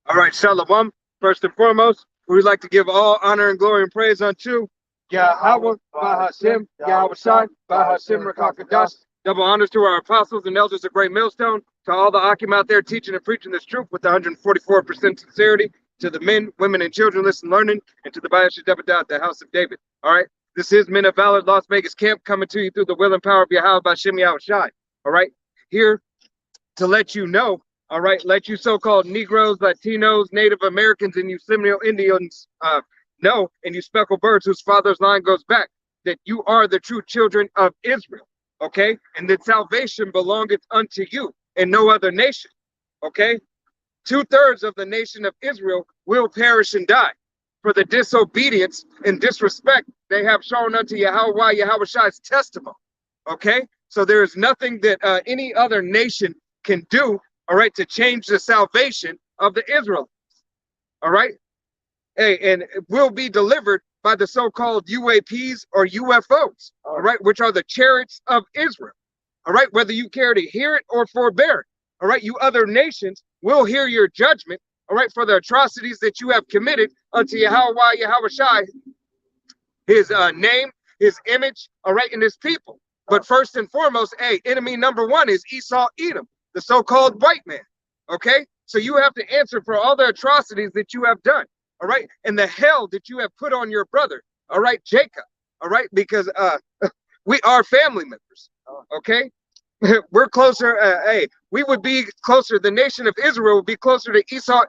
All right, Shalom. First and foremost, we would like to give all honor and glory and praise unto Yahweh, Bahashem, Yahweh Shai, Bahashem, Rakakadash. Double honors to our apostles and elders of Great Millstone, to all the Akim out there teaching and preaching this truth with 144% sincerity, to the men, women, and children listening, learning, and to the Bayash Debadat, the house of David. All right, this is Men of Valor Las Vegas Camp coming to you through the will and power of Yahweh, Bahashem, Yahweh Shai. All right, here to let you know, all right, let you so-called Negroes, Latinos, Native Americans, and you Seminole Indians know, and you speckled birds whose father's line goes back, that you are the true children of Israel, okay? And that salvation belongeth unto you and no other nation, okay? 2/3 of the nation of Israel will perish and die for the disobedience and disrespect they have shown unto Yahweh, Yahweh Shai's testimony, okay? So there is nothing that any other nation can do, all right, to change the salvation of the Israelites, all right? Hey, and it will be delivered by the so-called UAPs or UFOs, all right, which are the chariots of Israel, all right, whether you care to hear it or forbear it, all right, you other nations will hear your judgment, all right, for the atrocities that you have committed unto Yahweh, Yahweh Shai, his name, his image, all right, and his people. But first and foremost, hey, enemy number one is Esau Edom, the so-called white man, okay? So you have to answer for all the atrocities that you have done, all right? And the hell that you have put on your brother, all right, Jacob, all right? Because we are family members, okay? We're closer, hey, we would be closer, the nation of Israel would be closer to Esau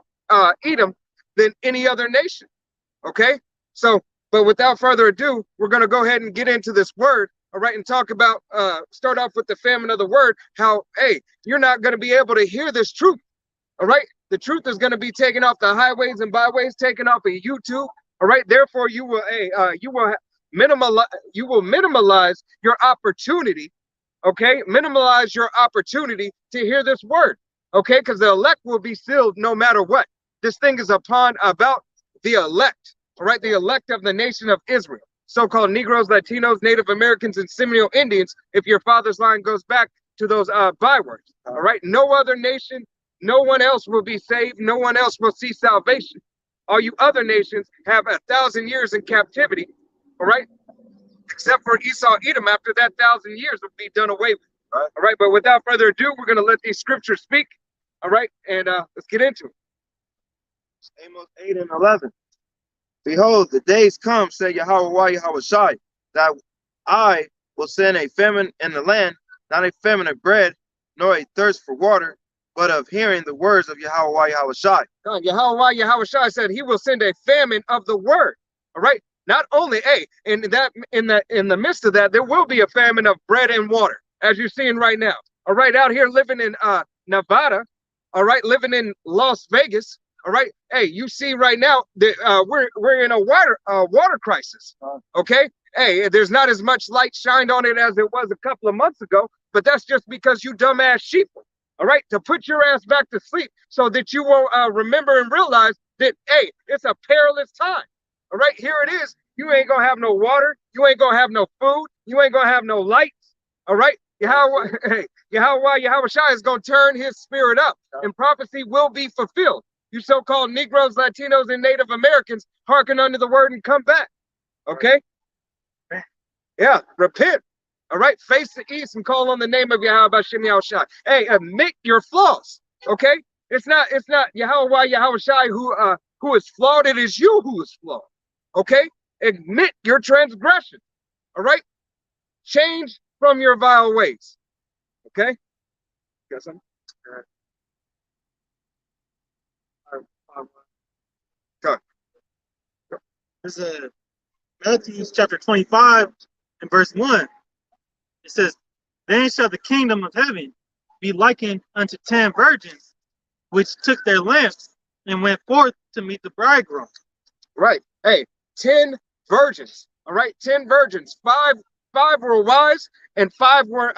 Edom than any other nation, okay? So, but without further ado, we're going to go ahead and get into this word, all right, and talk about, start off with the famine of the word, how, hey, you're not going to be able to hear this truth, all right? The truth is going to be taken off the highways and byways, taken off of YouTube, all right? Therefore, you will, you will minimalize your opportunity, okay? Minimize your opportunity to hear this word, okay? Because the elect will be sealed no matter what. This thing is about the elect, all right? The elect of the nation of Israel. So-called Negroes, Latinos, Native Americans, and Seminole Indians, if your father's line goes back to those bywords, all right? No other nation, no one else will be saved. No one else will see salvation. All you other nations have 1,000 years in captivity, all right? Except for Esau Edom, after that 1,000 years will be done away with, all right? But without further ado, we're going to let these scriptures speak, all right? And let's get into it. Amos 8 and 11. Behold, the days come, say Yahweh, Yahweh Shai, that I will send a famine in the land, not a famine of bread, nor a thirst for water, but of hearing the words of Yahweh, Yahweh Shai. God, Yahweh, Yahweh Shai said he will send a famine of the word. All right. Not only, hey, in the midst of that, there will be a famine of bread and water, as you're seeing right now. All right, out here living in Nevada, all right, living in Las Vegas. All right, hey, you see right now that we're in a water crisis. Okay, hey, there's not as much light shined on it as it was a couple of months ago, but that's just because you dumbass sheep. All right, to put your ass back to sleep so that you won't remember and realize that, hey, it's a perilous time. All right, here it is. You ain't gonna have no water. You ain't gonna have no food. You ain't gonna have no lights. All right, Yahweh, hey, Yahweh Shai is gonna turn his spirit up, and prophecy will be fulfilled. You so-called Negroes, Latinos, and Native Americans, hearken unto the word and come back. Okay? Yeah, repent. All right, face the east and call on the name of Yahweh Bashem Yahweh Shai. Hey, admit your flaws. Okay? It's not Yahweh Shai who is flawed. It is you who is flawed. Okay? Admit your transgression. All right? Change from your vile ways. Okay? Got something? All right. This is Matthew chapter 25 and verse 1. It says, then shall the kingdom of heaven be likened unto 10 virgins, which took their lamps and went forth to meet the bridegroom. Right. Hey, 10 virgins. All right, 10 virgins. Five were wise, and five were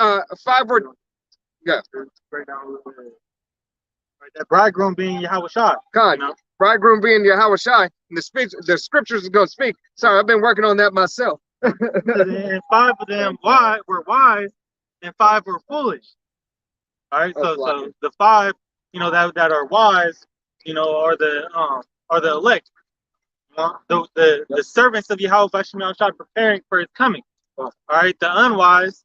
yeah. That bridegroom being Yahweh Shai. God, you know? Bridegroom being Yahweh Shai, and the scriptures are going to speak. Sorry, I've been working on that myself. And 5 of them were wise, and 5 were foolish. All right, so the 5, that are wise, are the elect. The servants of Yahweh Bashim Shai preparing for his coming. All right, the unwise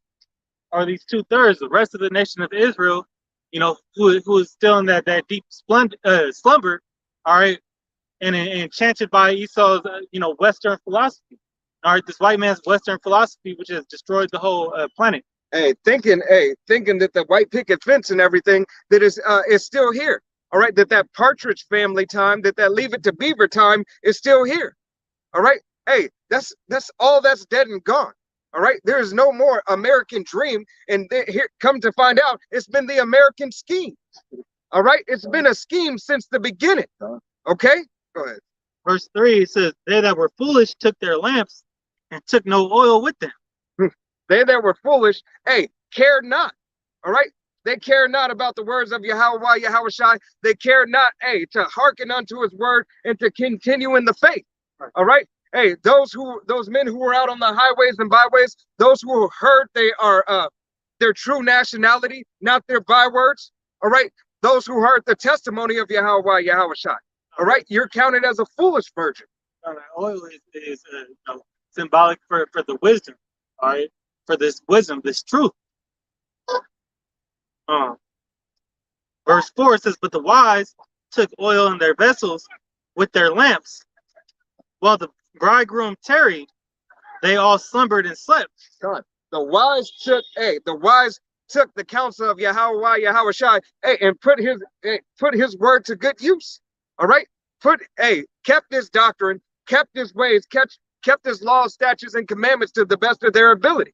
are these 2/3, the rest of the nation of Israel, who is still in that deep slumber, all right, and enchanted by Esau's, Western philosophy. All right, this white man's Western philosophy, which has destroyed the whole planet. Thinking that the white picket fence and everything that is still here. All right, that Partridge Family time, that Leave It to Beaver time is still here. All right, hey, that's all that's dead and gone. All right, there is no more American dream, and here come to find out, it's been the American scheme. All right, it's been a scheme since the beginning. Okay, go ahead. Verse 3 says, "They that were foolish took their lamps and took no oil with them." They that were foolish, cared not. All right. They care not about the words of Yahweh, Yahweh Shai. They care not, to hearken unto his word and to continue in the faith. All right. Hey, those men who were out on the highways and byways, those who heard they are their true nationality, not their bywords. All right. Those who heard the testimony of Yahweh, Yahweh Shai. All right. You're counted as a foolish virgin. Oil is symbolic for the wisdom. All right. For this wisdom, this truth. Verse 4 says, "But the wise took oil in their vessels with their lamps, while the bridegroom tarried, they all slumbered and slept." God, the wise took the counsel of Yahweh, Yahweh Shai, and put his word to good use. All right, kept his doctrine, kept his ways, kept his laws, statutes, and commandments to the best of their ability.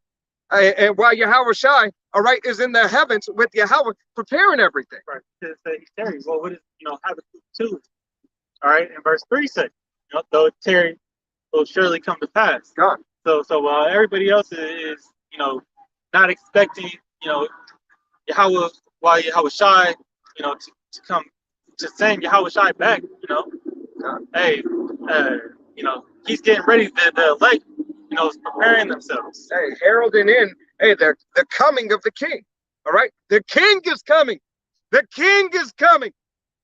And while Yahweh Shai, all right, is in the heavens with Yahweh preparing everything. Right. He tarries. Well, what is Habakkuk 2? All right, and verse 3 says, "Though it tarry, will surely come to pass." God. So while everybody else is not expecting Yahweh, while Yahweh Shai, to come to send Yahweh Shai back, he's getting ready. The elect, is preparing themselves. Heralding in, the coming of the king. All right, the king is coming. The king is coming.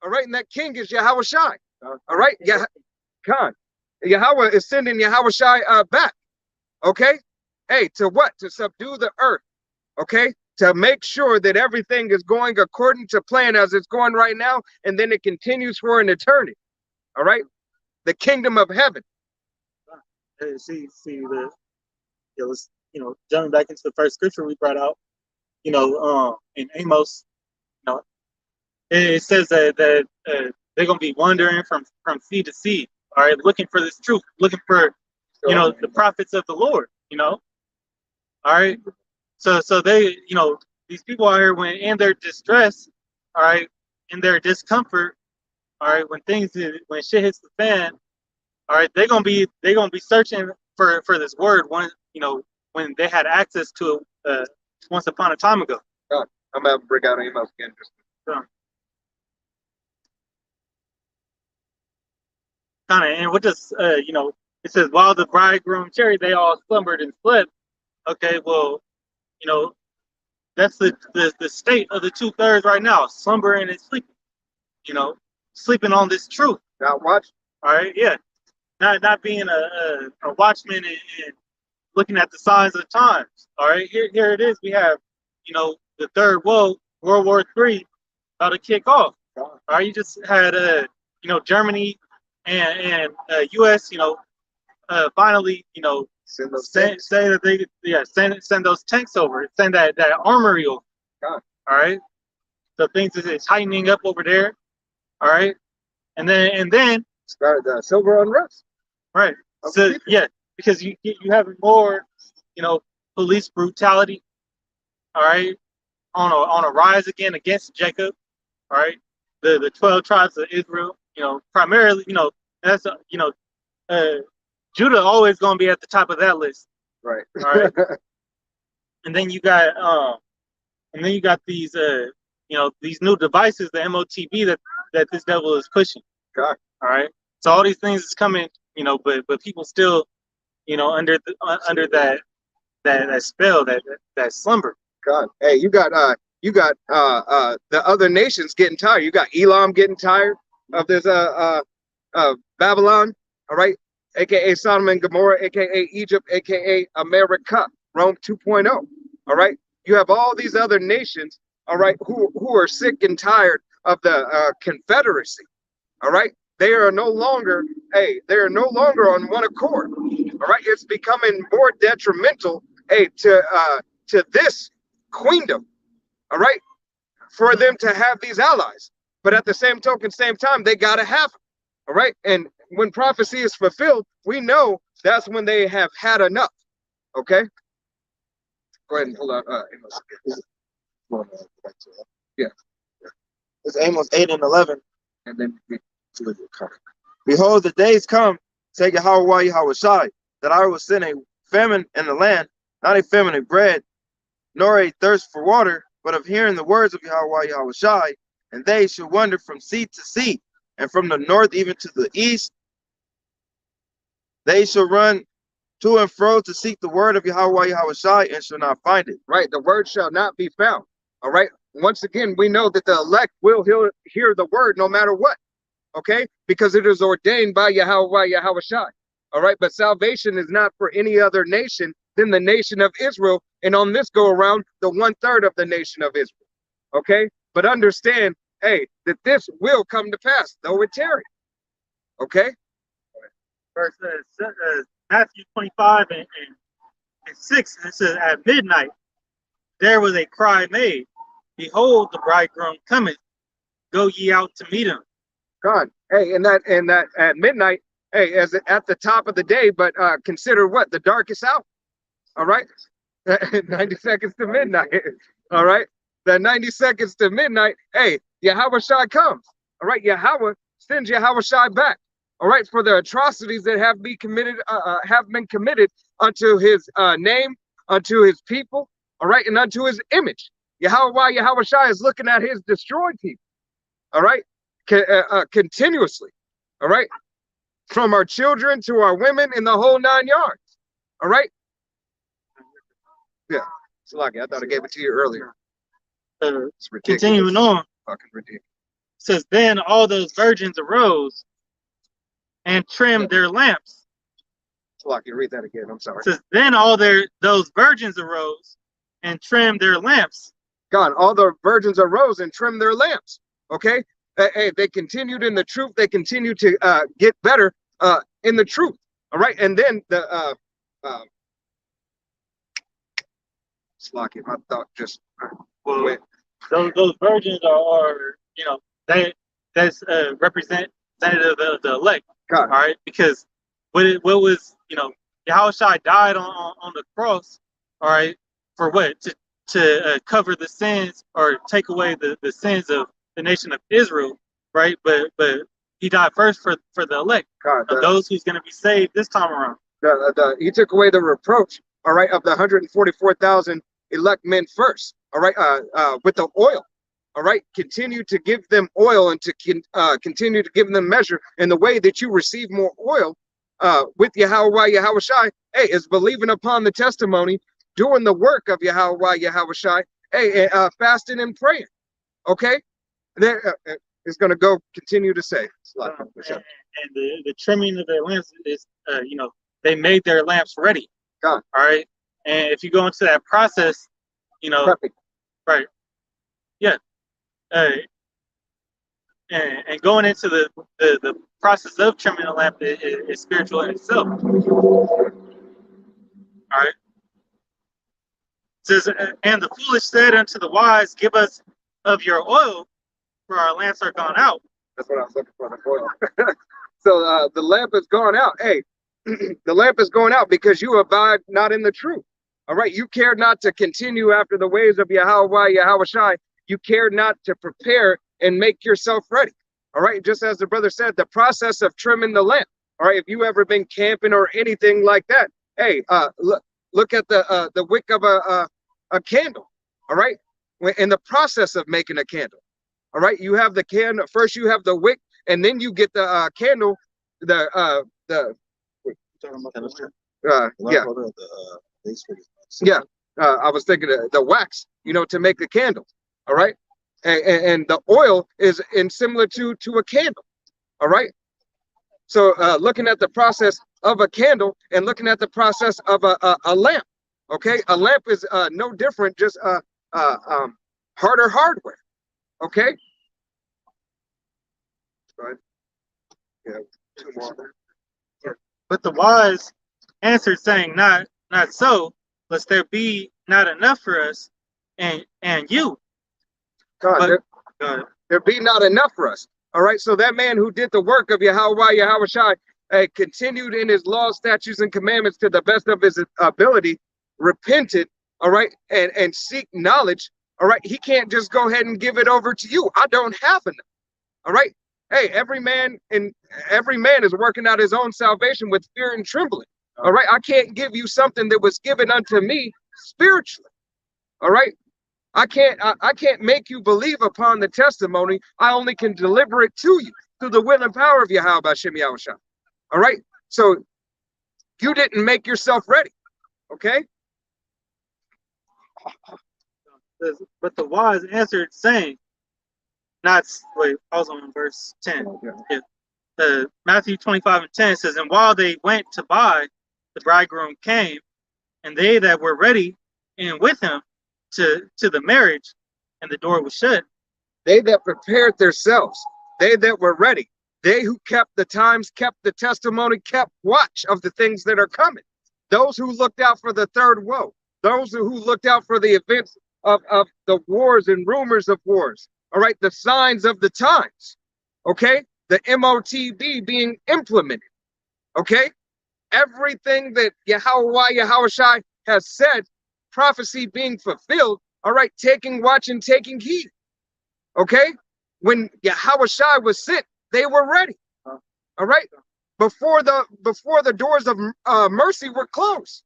All right, and that king is Yahweh Shai. All right, God, Yahweh is sending Yahweh Shai back. Okay, to what? To subdue the earth. Okay, to make sure that everything is going according to plan as it's going right now, and then it continues for an eternity. All right, the kingdom of heaven. See let's jumping back into the first scripture we brought out, in Amos, it says that they're gonna be wandering from sea to sea, all right, looking for this truth, looking for the prophets of the Lord, all right. So they, these people out here, when in their distress, all right, in their discomfort, all right, when shit hits the fan, all right, they're gonna be searching for this word when they had access to it once upon a time ago. God, I'm about to break out Amos again. And what does it says, "While the bridegroom tarried, they all slumbered and slept." Okay, well, that's the state of the 2/3 right now, slumbering and sleeping. Sleeping on this truth. Not watch. All right, yeah. Not being a watchman and looking at the signs of the times. All right, here it is. We have, the third World War III about to kick off. All right, you just had Germany and U.S. Finally say that they send those tanks over, send that armory over. God. All right, so things is tightening up over there. All right, and then started the civil unrest. Right. So yeah, because you have more, police brutality. All right, on a rise again against Jacob. All right, the 12 tribes of Israel. Primarily, that's Judah always gonna be at the top of that list. Right. All right. And then you got these these new devices, the MOTB that this devil is pushing. God. All right. So all these things is coming, but people still, under that spell, that slumber. God, hey, you got the other nations getting tired. You got Elam getting tired. of this Babylon, all right, aka Sodom and Gomorrah, aka Egypt, aka America, Rome 2.0. All right, you have all these other nations, all right, who are sick and tired of the Confederacy. All right, they are no longer on one accord. All right, it's becoming more detrimental, to this queendom. All right, for them to have these allies, but at the same time, they gotta have them. All right, and when prophecy is fulfilled, we know that's when they have had enough. Okay, go ahead and hold on. Yeah, It's Amos 8 and 11. and then Behold, the days come, say Yahweh Yahweh Shai, that I will send a famine in the land, not a famine of bread, nor a thirst for water, but of hearing the words of Yahweh Yahweh Shai, and they shall wander from sea to sea, and from the north even to the east. They shall run to and fro to seek the word of Yahweh Yahweh Shai, and shall not find it. right, the word shall not be found. All right, once again, we know that the elect will hear the word no matter what. Okay, because it is ordained by Yahweh Yahweh Shai. All right, but salvation is not for any other nation than the nation of Israel, and on this go around, the 1/3 of the nation of Israel. Okay, but understand, hey, that this will come to pass, though it tarry. Okay, Verse Matthew 25 and 6, and it says, at midnight there was a cry made, behold, the bridegroom cometh, go ye out to meet him. God, hey, and that at midnight, hey, as at the top of the day, but consider what the darkest hour. All right, 90 seconds to midnight. All right, the 90 seconds to midnight. Hey, Yahweh Shai comes. All right, Yahweh sends Yahweh Shai back. All right, for the atrocities that have been committed unto his name, unto his people. All right, and unto his image. Yahweh Shai is looking at his destroyed people. All right, continuously. All right, from our children to our women in the whole 9 yards. All right. Yeah, it's lucky. I thought I gave it to you earlier. It's ridiculous. Continuing on, Fucking ridiculous. it says, then all those virgins arose and trimmed their lamps. It's lucky. Read that again. I'm sorry. It says, then those virgins arose and trimmed their lamps. God, all the virgins arose and trimmed their lamps. Okay. Hey, they continued in the truth. They continue to get better in the truth. All right. And then the it's lucky. I thought just Well, went. those virgins are that's representative of the elect. God. All right, because what was Yahushua died on the cross. All right, for what? To cover the sins or take away the sins of the nation of Israel, right? But he died first for the elect, God, those who's going to be saved this time around. He took away the reproach, all right, of the 144,000 elect men first, all right, with the oil, all right. Continue to give them oil and to continue to give them measure. And the way that you receive more oil with Yahweh Shai, hey, is believing upon the testimony, doing the work of Yahweh Shai, hey, fasting and praying. Okay, there it's going to go continue to say. And the trimming of their lamps is, they made their lamps ready. God. All right, and if you go into that process, Prepping. right, yeah, and going into the process of trimming the lamp is spiritual in itself. All right. It says, and the foolish said unto the wise, give us of your oil, for our lamps are gone out. That's what I was looking for, the oil. So the lamp has gone out. Hey, the lamp is going out because you abide not in the truth. All right, you care not to continue after the ways of Yahweh Shai. You care not to prepare and make yourself ready. All right, just as the brother said, the process of trimming the lamp. All right, if you ever been camping or anything like that, hey, look at the wick of a candle. All right, in the process of making a candle. All right, you have the candle first. You have the wick, and then you get the candle. Yeah. I was thinking the wax, to make the candle. All right, and the oil is similar to a candle. All right. So looking at the process of a candle and looking at the process of a lamp. Okay, a lamp is no different, just harder hardware. Okay. Go ahead. Yeah, two more. But the wise answered, saying, Not so, lest there be not enough for us and you. God, But, there be not enough for us. All right. So that man who did the work of Yahweh Shai continued in his laws, statutes, and commandments to the best of his ability, repented, all right, and seek knowledge. All right. He can't just go ahead and give it over to you. I don't have enough. All right. Hey, every man is working out his own salvation with fear and trembling. All right. I can't give you something that was given unto me spiritually. All right. I can't make you believe upon the testimony. I only can deliver it to you through the will and power of Yahweh Hashem Yahushua. All right. So you didn't make yourself ready. Okay. But the wise answered, saying, not wait, I was on verse 10. Yeah. Matthew 25:10 says, and while they went to buy, the bridegroom came, and they that were ready and with him to the marriage, and the door was shut. They that prepared themselves, they that were ready, they who kept the times, kept the testimony, kept watch of the things that are coming. Those who looked out for the third woe, those who looked out for the events of the wars and rumors of wars. All right, the signs of the times. Okay, the MOTB being implemented. Okay, everything that Yahweh Shai has said, prophecy being fulfilled. All right, taking watch and taking heed. Okay, when Yahweh Shai was sent, they were ready. All right, before the doors of mercy were closed.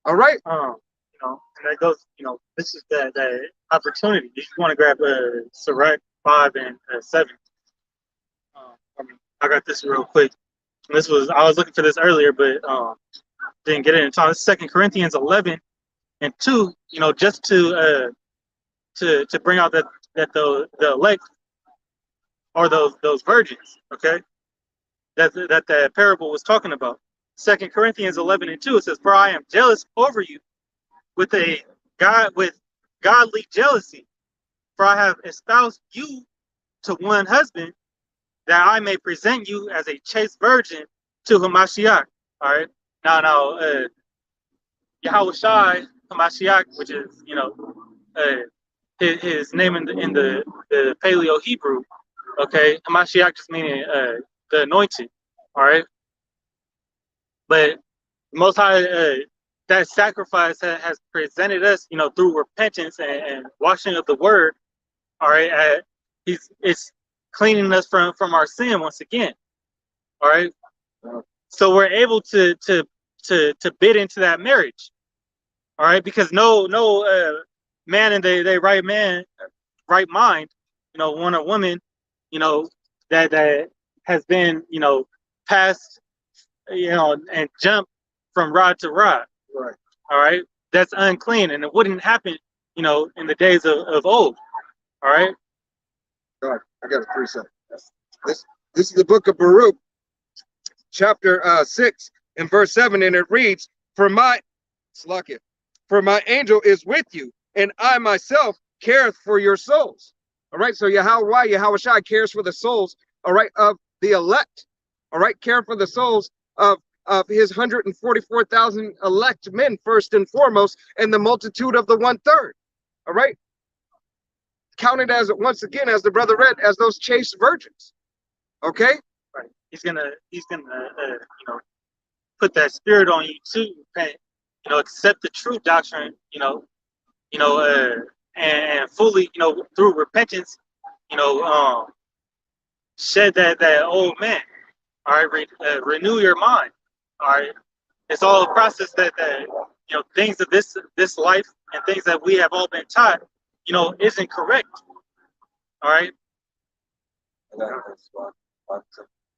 All right. And that goes. This is that opportunity. If you want to grab Sirach 5 and 7. I got this real quick. I was looking for this earlier, but didn't get it in time. It's 2 Corinthians 11:2. Just to bring out that the elect or those virgins, okay, that parable was talking about. 2 Corinthians 11:2. It says, "For I am jealous over you with godly jealousy, for I have espoused you to one husband, that I may present you as a chaste virgin to Hamashiach." All right. Now, Yahweh Shai Hamashiach, which is his name in the Paleo Hebrew. Okay, Hamashiach just meaning the anointed. All right. But Most High, that sacrifice has presented us, through repentance and washing of the word. All right, it's cleaning us from our sin once again. All right, so we're able to bid into that marriage. All right, because no man in their right mind, want a woman, that has been, passed, and jumped from rod to rod. Right. All right. That's unclean, and it wouldn't happen, in the days of old. All right. God, I got a 3 seconds. This is the book of Baruch, chapter 6 and verse 7, and it reads, For my angel is with you, and I myself careth for your souls. All right. So Yahweh Shai cares for the souls, all right, of the elect. All right, care for the souls of his 144,000 elect men, first and foremost, and the multitude of the 1/3. All right, counted as, once again, as the brother read, as those chaste virgins. Okay, right. He's gonna put that spirit on you to repent, accept the true doctrine, and fully, through repentance, shed that old man. All right, renew your mind. All right, it's all a process that things of this life and things that we have all been taught, isn't correct. All right.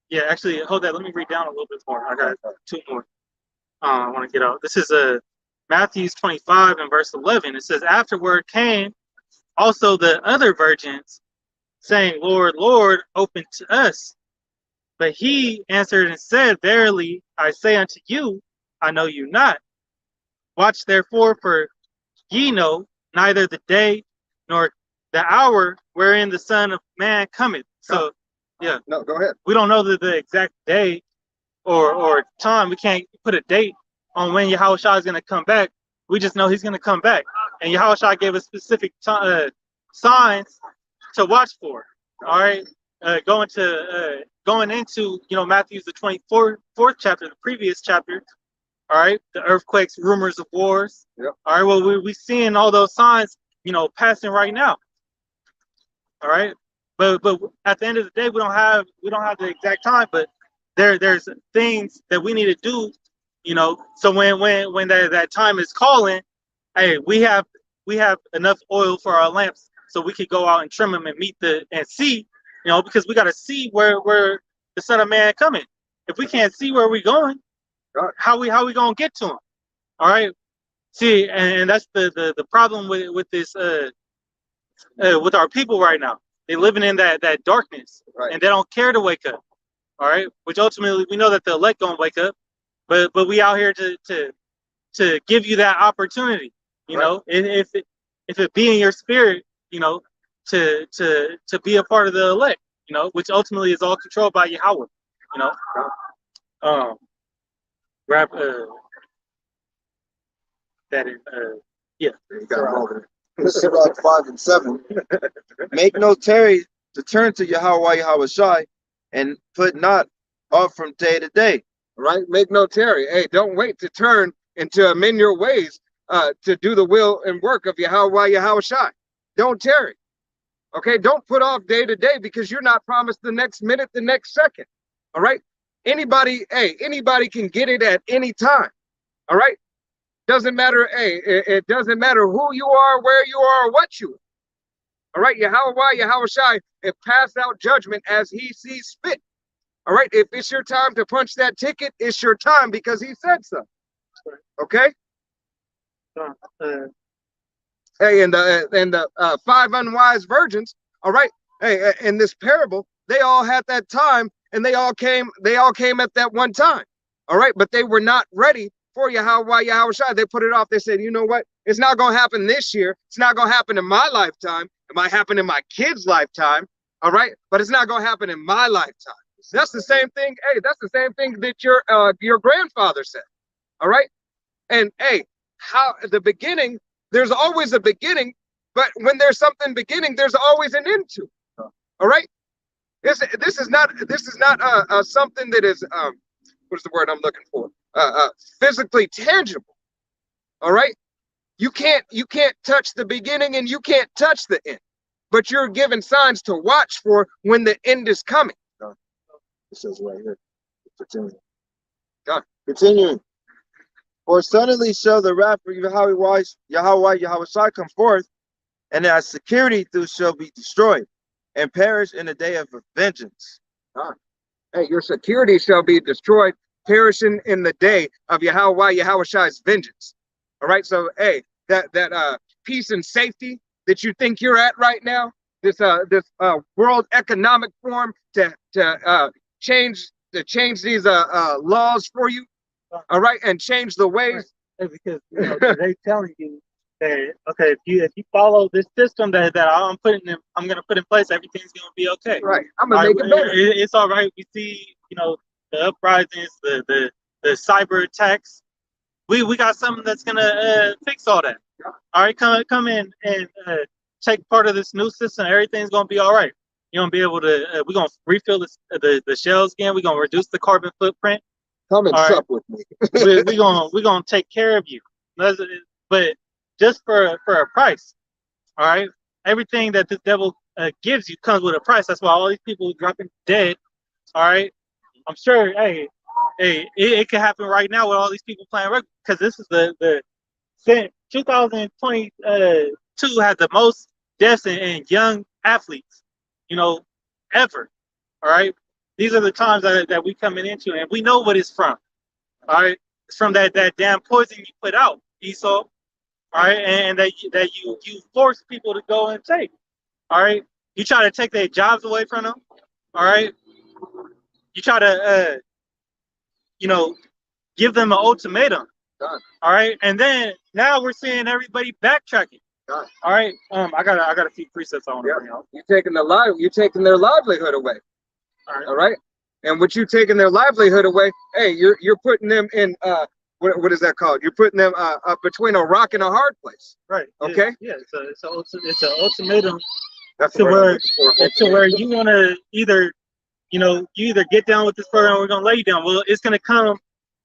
Yeah, actually, hold that. Let me read down a little bit more. I got 2 more. I want to get out. This is Matthew 25 and verse 11. It says, "Afterward came also the other virgins, saying, Lord, Lord, open to us. But he answered and said, Verily, I say unto you, I know you not. Watch therefore, for ye know neither the day nor the hour wherein the Son of Man cometh. So, yeah. No, go ahead. We don't know the exact day or time. We can't put a date on when Yahushua is going to come back. We just know he's going to come back. And Yahushua gave us specific signs to watch for. All right. Going into Matthew's the 24th chapter, the previous chapter. All right, the earthquakes, rumors of wars. Yep. All right, well, we seeing all those signs, passing right now. All right, but at the end of the day, we don't have the exact time, but there's things that we need to do, So when that time is calling, hey, we have enough oil for our lamps, so we could go out and trim them and see, because we got to see where the Son of Man coming. If we can't see where we're going, how we gonna get to him? All right. See, and that's the problem with this with our people right now. They're living in that darkness, right, and they don't care to wake up. All right. Which ultimately we know that the elect gonna wake up, but we out here to give you that opportunity. You know, if it be in your spirit, to be a part of the elect. Which ultimately is all controlled by Yahweh. Grab that in yeah. You got them over Sirach 5 and 7. Make no tarry to turn to Yahweh Yahushai, and put not off from day to day. right? Make no tarry. Hey, don't wait to turn and to amend your ways to do the will and work of Yahweh Yahushai. Don't tarry. Okay, don't put off day to day, because you're not promised the next minute, the next second. All right. Anybody can get it at any time. All right. Doesn't matter. Hey, it doesn't matter who you are, where you are, or what you are. All right. Yahweh Yahushai, it passed out judgment as he sees fit. All right. If it's your time to punch that ticket, it's your time, because he said so. Okay. Hey, and the 5 unwise virgins. All right. Hey, in this parable, they all had that time, and they all came at that one time. All right. But they were not ready for Yahweh Yahushai. They put it off. They said, you know what? It's not going to happen this year. It's not going to happen in my lifetime. It might happen in my kid's lifetime. All right. But it's not going to happen in my lifetime. That's the same thing. Hey, that's the same thing that your grandfather said. All right. And hey, how the beginning, there's always a beginning, but when there's something beginning, there's always an end to it. All right. This is not something that is what is the word I'm looking for? Physically tangible. All right. You can't touch the beginning, and you can't touch the end, but you're given signs to watch for when the end is coming. It says right here. Continuing. For suddenly shall the wrath of Yahweh Yahushai come forth, and as security shall be destroyed, and perish in the day of vengeance. Hey, your security shall be destroyed, perishing in the day of Yahweh Yahushai's vengeance. All right. So hey, that peace and safety that you think you're at right now, this World Economic Forum to change these laws for you. All right, and change the ways. Because they telling you that okay, if you follow this system that I'm gonna put in place, everything's gonna be okay. Right, I'm gonna make it better. It's all right. We see the uprisings, the cyber attacks. We got something that's gonna fix all that. All right, come in and take part of this new system. Everything's gonna be all right. You're gonna be able to. We're gonna refill the shells again. We're gonna reduce the carbon footprint. Come and sup with me. we're gonna take care of you, but just for a price. All right, everything that the devil gives you comes with a price. That's why all these people are dropping dead. All right, I'm sure. Hey, it could happen right now with all these people playing rugby, because this is the 2022 had the most deaths in young athletes, ever. All right. These are the times that we coming into, and we know what it's from. All right, it's from that damn poison you put out, Esau. All right, and that you force people to go and take. All right, You try to take their jobs away from them. All right. You try to, give them an ultimatum. God. All right. And then now we're seeing everybody backtracking. God. All right. I got a few precepts I want to bring out. You're taking their livelihood away. All right. All right. And with you taking their livelihood away, hey, you're putting them in what is that called? You're putting them between a rock and a hard place. Right. Okay. Yeah. It's an ultimatum That's to what I'm looking for. where you want to either, you either get down with this program or we're gonna lay you down. Well, it's gonna come,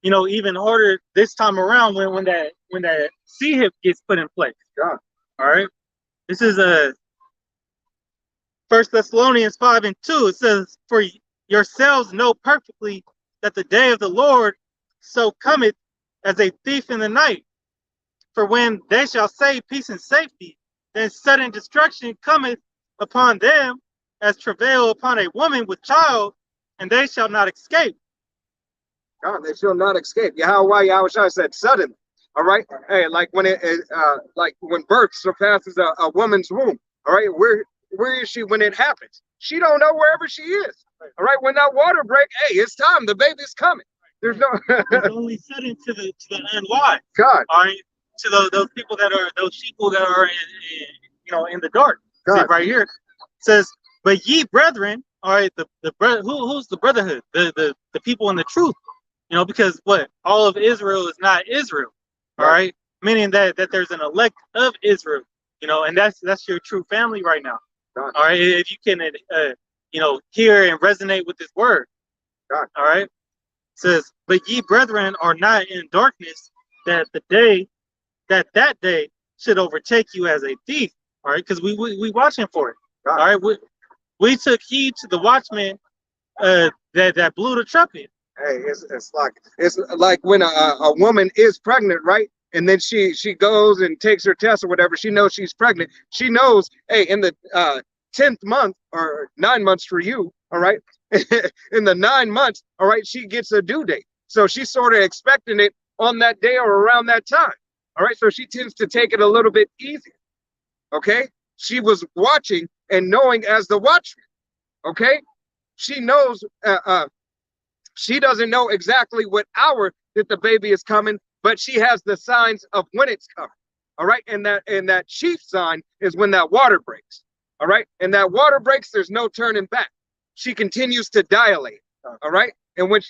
even harder this time around when that CHIP gets put in place. God. All right. This is a 1 Thessalonians 5:2. It says, "For yourselves know perfectly that the day of the Lord so cometh as a thief in the night. For when they shall say peace and safety, then sudden destruction cometh upon them as travail upon a woman with child, and they shall not escape." God, they shall not escape. Yahushua said suddenly. All right. Hey, like when like when birth surpasses a woman's womb. All right. Where is she when it happens? She don't know wherever she is. All right. When that water break, hey, it's time. The baby's coming. There's no. It's only sudden to the unwise. God. All right. To those people that are in the dark. See, right here it says, "But ye brethren," all right, the brother who's the brotherhood, the people in the truth, because what all of Israel is not Israel, all right, meaning that there's an elect of Israel, and that's your true family right now. God. All right, if you can hear and resonate with this word. God. All right, it says, "But ye brethren are not in darkness, that that day should overtake you as a thief." All right, because we watching for it. God. All right, we took heed to the watchman that blew the trumpet. Hey, it's like when a woman is pregnant, right? And then she goes and takes her test or whatever. She knows she's pregnant. She knows, hey, in the 10th month or 9 months for you, all right? In the 9 months, all right, she gets a due date. So she's sort of expecting it on that day or around that time. All right, so she tends to take it a little bit easier. Okay, she was watching and knowing as the watchman. Okay, she knows. She doesn't know exactly what hour that the baby is coming, but she has the signs of when it's coming. All right, and that chief sign is when that water breaks. All right, and that water breaks, there's no turning back. She continues to dilate. All right, and when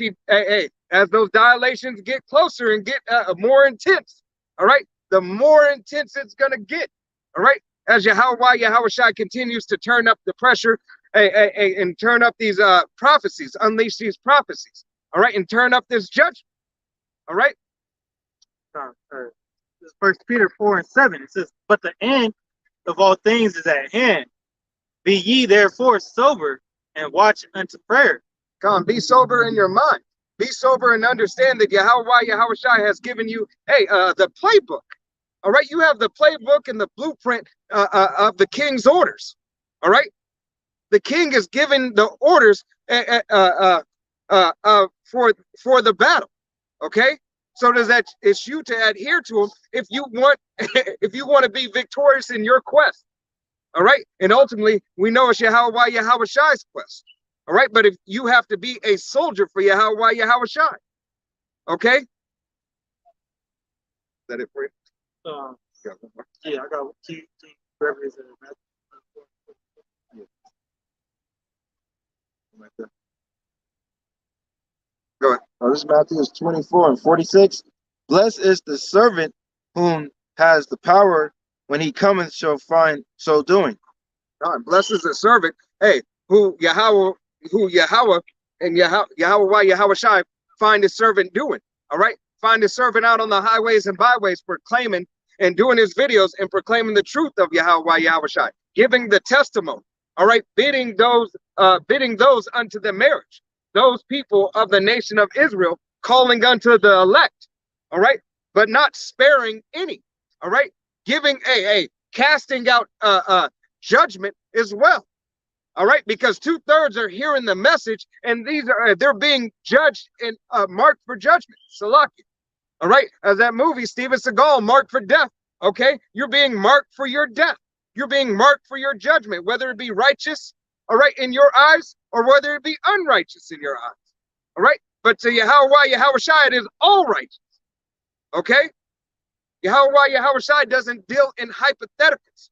as those dilations get closer and get more intense, all right, the more intense it's gonna get. All right, as Yahushua continues to turn up the pressure and turn up these prophecies, unleash these prophecies. All right, and turn up this judgment. All right. This 1 Peter 4:7. It says, "But the end of all things is at hand. Be ye therefore sober and watch unto prayer." Come on, be sober in your mind. Be sober and understand that Yahushua has given you, the playbook. All right, you have the playbook and the blueprint of the king's orders. All right, the king is giving the orders for the battle. Okay, so it's you to adhere to them if you want to be victorious in your quest. All right, and ultimately we know it's Yahushua's quest. All right, but if you have to be a soldier for Yahushua. Okay, is that it for you? Yeah, I got two references in Matthew. Go ahead. This is Matthew 24:46. Blessed is the servant whom has the power when he cometh shall find so doing. God blesses the servant, who Yahweh and Yahushua find his servant doing. All right, find his servant out on the highways and byways proclaiming and doing his videos and proclaiming the truth of Yahushua, giving the testimony. All right, bidding those unto the marriage, those people of the nation of Israel, calling unto the elect. All right, but not sparing any. All right, giving casting out judgment as well. All right, because 2/3 are hearing the message, and they're being judged and marked for judgment. Salaki. All right, as that movie Steven Seagal, Marked for Death. Okay, you're being marked for your death. You're being marked for your judgment, whether it be righteous, all right, in your eyes, or whether it be unrighteous in your eyes. All right. But to Yahweh Shai, it is all righteous. Okay. Yahweh Shai doesn't deal in hypotheticals.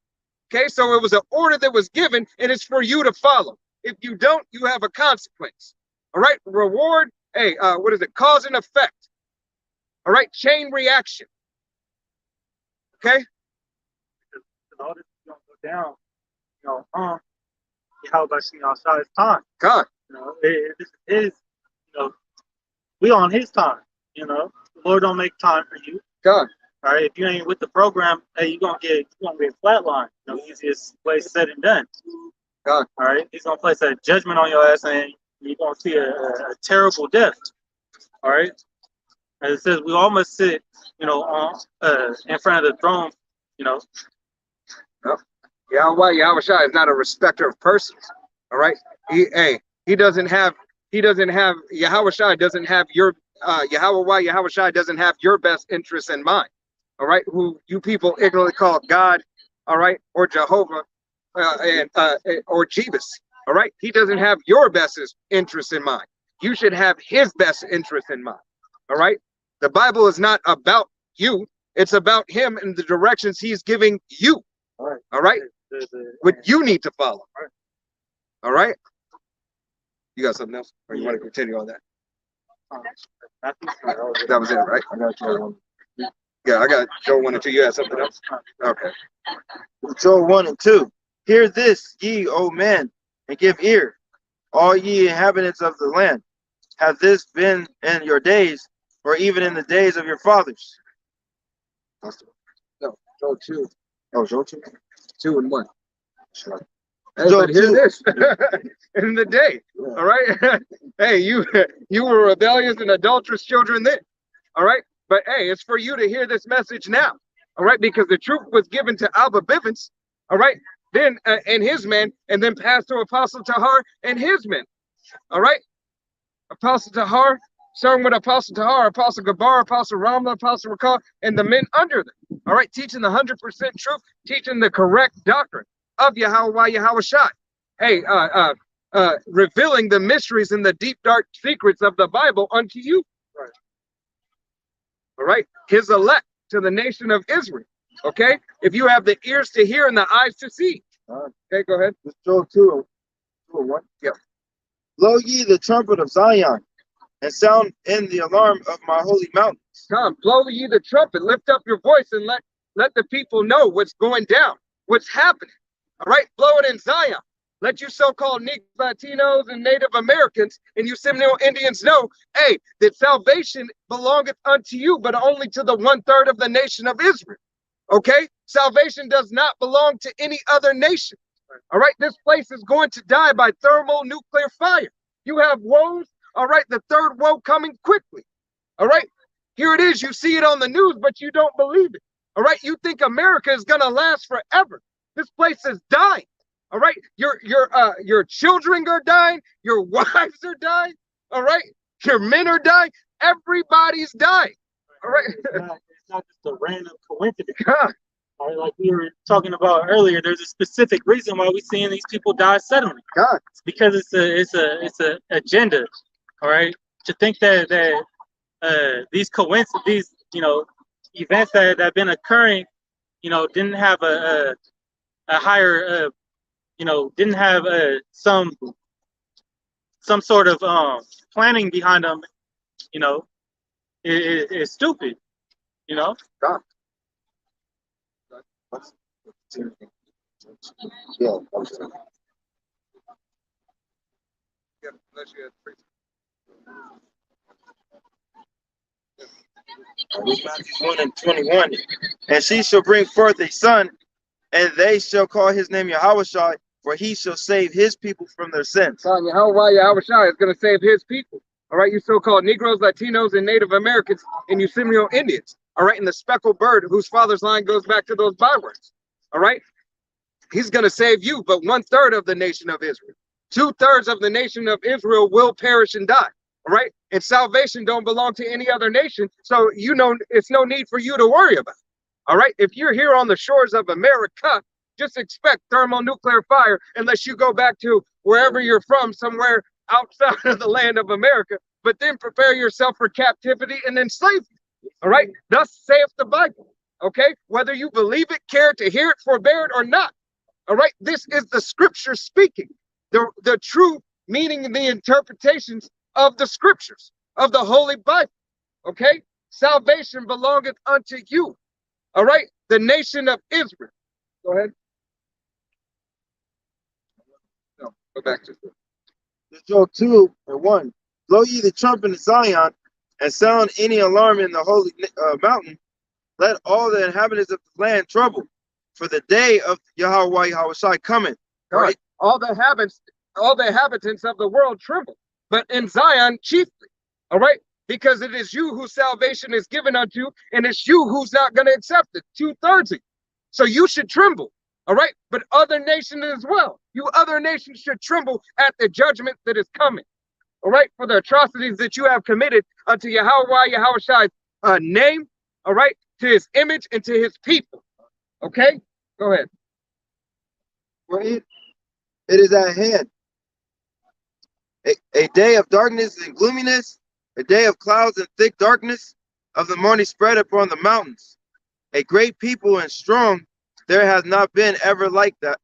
Okay. So it was an order that was given, and it's for you to follow. If you don't, you have a consequence. All right. Reward. Hey, what is it? Cause and effect. All right. Chain reaction. Okay. All this is gonna go down, Yahweh Shai's time. God. This is his, we on his time, The Lord don't make time for you. God. All right, if you ain't with the program, hey, you're gonna get flatline. Easiest way said and done. God. All right, he's gonna place a judgment on your ass, and you're gonna see a terrible death. All right, as it says, we all must sit, on in front of the throne, Yahweh Shai is not a respecter of persons. All right. He doesn't have Yahweh Shai doesn't have your Yahweh Shai doesn't have your best interests in mind. All right. Who you people ignorantly call God, all right, or Jehovah, or Jebus. All right. He doesn't have your best interest in mind. You should have his best interest in mind. All right. The Bible is not about you. It's about him and the directions he's giving you. All right. What you need to follow. All right. You got something else, or you want to continue on that? That was it, right? Yeah, I got Joel 1 and 2. You had something else? Okay. Joel 1 and 2. Hear this, ye, O men, and give ear, all ye inhabitants of the land. Have this been in your days, or even in the days of your fathers? No, Joel 2. Oh, Joel 2? 2 and 1. Sure. Hey, but hear this. In the day. All right. Hey, you were rebellious and adulterous children then. All right. But hey, it's for you to hear this message now. All right. Because the truth was given to Abba Bivens. All right. Then and his men, and then passed to Apostle Tahar and his men. All right. Apostle Tahar, starting with Apostle Tahar, Apostle Gabar, Apostle Ramla, Apostle Rakah, and the men under them. All right. Teaching the 100% truth, teaching the correct doctrine of Yahweh Shai. Hey, revealing the mysteries and the deep, dark secrets of the Bible unto you. Right. All right. His elect to the nation of Israel. Okay. If you have the ears to hear and the eyes to see. Okay, go ahead. Joel 2 and 1. Yep. Blow ye the trumpet of Zion, and sound in the alarm of my holy mountains. Come, blow ye the trumpet, lift up your voice, and let the people know what's going down, what's happening. All right, blow it in Zion. Let you so-called Latinos and Native Americans and you Seminole Indians know, hey, that salvation belongeth unto you, but only to the 1/3 of the nation of Israel. Okay? Salvation does not belong to any other nation. All right? This place is going to die by thermonuclear fire. You have woes. All right? The third woe coming quickly. All right? Here it is. You see it on the news, but you don't believe it. All right? You think America is going to last forever. This place is dying. All right, your children are dying, your wives are dying. All right, your men are dying. Everybody's dying. All right, it's not just a random coincidence. All right, like we were talking about earlier, there's a specific reason why we're seeing these people die suddenly. God, it's because it's a agenda. All right, to think that these coincidences, events that have been occurring, didn't have a higher, didn't have some sort of planning behind them, it's stupid, God. Yeah. Matthew 1 and 21. And she shall bring forth a son, and they shall call his name Yahushua, for he shall save his people from their sins. Yahweh Shai is going to save his people. All right, you so-called Negroes, Latinos, and Native Americans, and you Seminole Indians. All right, and the speckled bird whose father's line goes back to those bywords. All right, he's going to save you, but 1/3 of the nation of Israel. 2/3 of the nation of Israel will perish and die. All right, and salvation don't belong to any other nation, so it's no need for you to worry about. All right, if you're here on the shores of America, just expect thermonuclear fire unless you go back to wherever you're from, somewhere outside of the land of America. But then prepare yourself for captivity and enslavement. All right. Thus saith the Bible. Okay. Whether you believe it, care to hear it, forbear it, or not. All right. This is the scripture speaking. The true meaning and the interpretations of the scriptures, of the Holy Bible. Okay. Salvation belongeth unto you. All right. The nation of Israel. Go ahead. No, go back to it. Joel 2:1. Blow ye the trumpet in Zion, and sound any alarm in the holy mountain. Let all the inhabitants of the land trouble, for the day of Yahweh Yahushai cometh. Right. All the inhabitants of the world tremble, but in Zion chiefly. All right. Because it is you whose salvation is given unto, and it's you who's not going to accept it. 2/3 of you. So you should tremble. All right. But other nations as well. You other nations should tremble at the judgment that is coming. All right. For the atrocities that you have committed unto Yahweh Yahushai's name. All right. To his image and to his people. Okay. Go ahead. For it is at hand. A day of darkness and gloominess, a day of clouds and thick darkness, of the morning spread upon the mountains. A great people and strong, there has not been ever like that,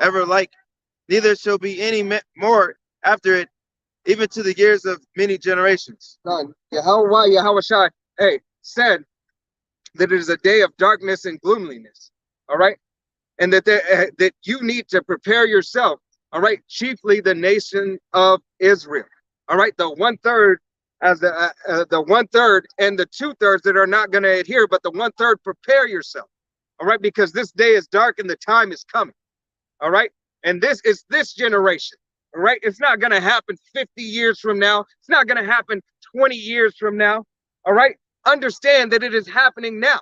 ever like, neither shall be any more after it, even to the years of many generations. Son, Yahweh Yahushai, said that it is a day of darkness and gloominess. All right. And that you need to prepare yourself. All right. Chiefly the nation of Israel. All right. The 1/3 as the 1/3 and the 2/3 that are not going to adhere, but the 1/3 prepare yourself. All right. Because this day is dark and the time is coming. All right. And this is this generation. All right. It's not going to happen 50 years from now. It's not going to happen 20 years from now. All right. Understand that it is happening now.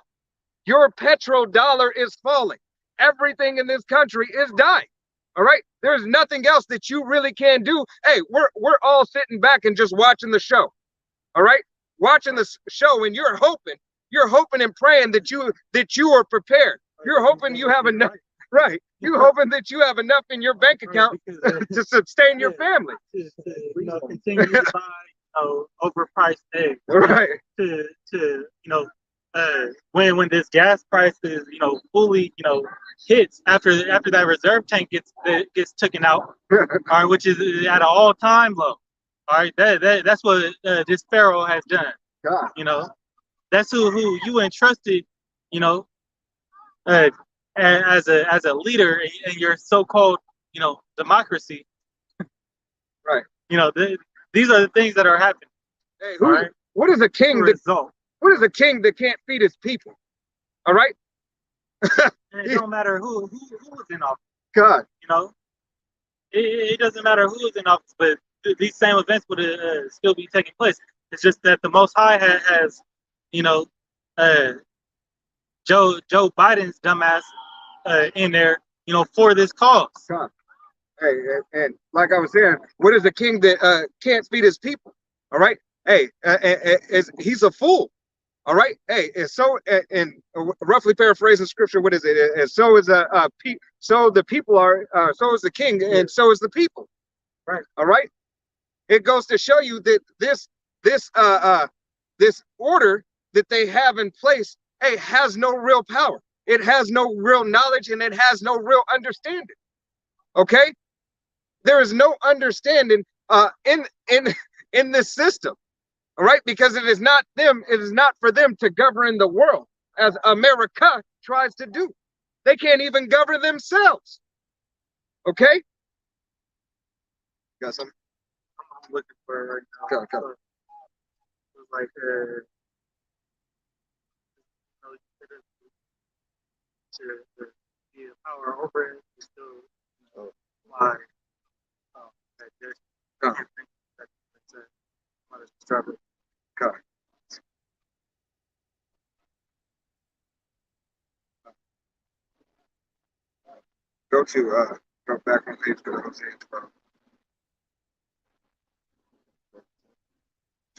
Your petrodollar is falling. Everything in this country is dying. All right. There's nothing else that you really can do. Hey, we're all sitting back and just watching the show. All right. Watching the show, and you're hoping and praying that you are prepared. You're hoping you have enough. Right. You're hoping that you have enough in your bank account to sustain your family. To continue to buy overpriced eggs. Right. To when this gas price is fully hits after that reserve tank gets taken out, all right, which is at an all-time low. All right, that's what this Pharaoh has done. God. That's who you entrusted, as a leader in your so-called democracy. Right. These are the things that are happening. Hey, right? What is a king result? What is a king that can't feed his people? All right. And it don't matter who is in office. God. It doesn't matter who is in office, but these same events would still be taking place. It's just that the Most High has Joe Biden's dumbass in there, for this cause. God. Hey, and like I was saying, what is a king that can't feed his people? All right. Hey, he's a fool. All right. Hey, and roughly paraphrasing scripture, what is it? And so is so the people are, so is the king, and so is the people. Right. All right. It goes to show you that this order that they have in place, has no real power. It has no real knowledge, and it has no real understanding. Okay. There is no understanding in this system. All right, because it is not for them to govern the world as America tries to do. They can't even govern themselves. Okay? Got something? I'm looking for it right now. Okay. It's like to be a power over it is still why there's struggle. Okay. Go back on page, go to Hosea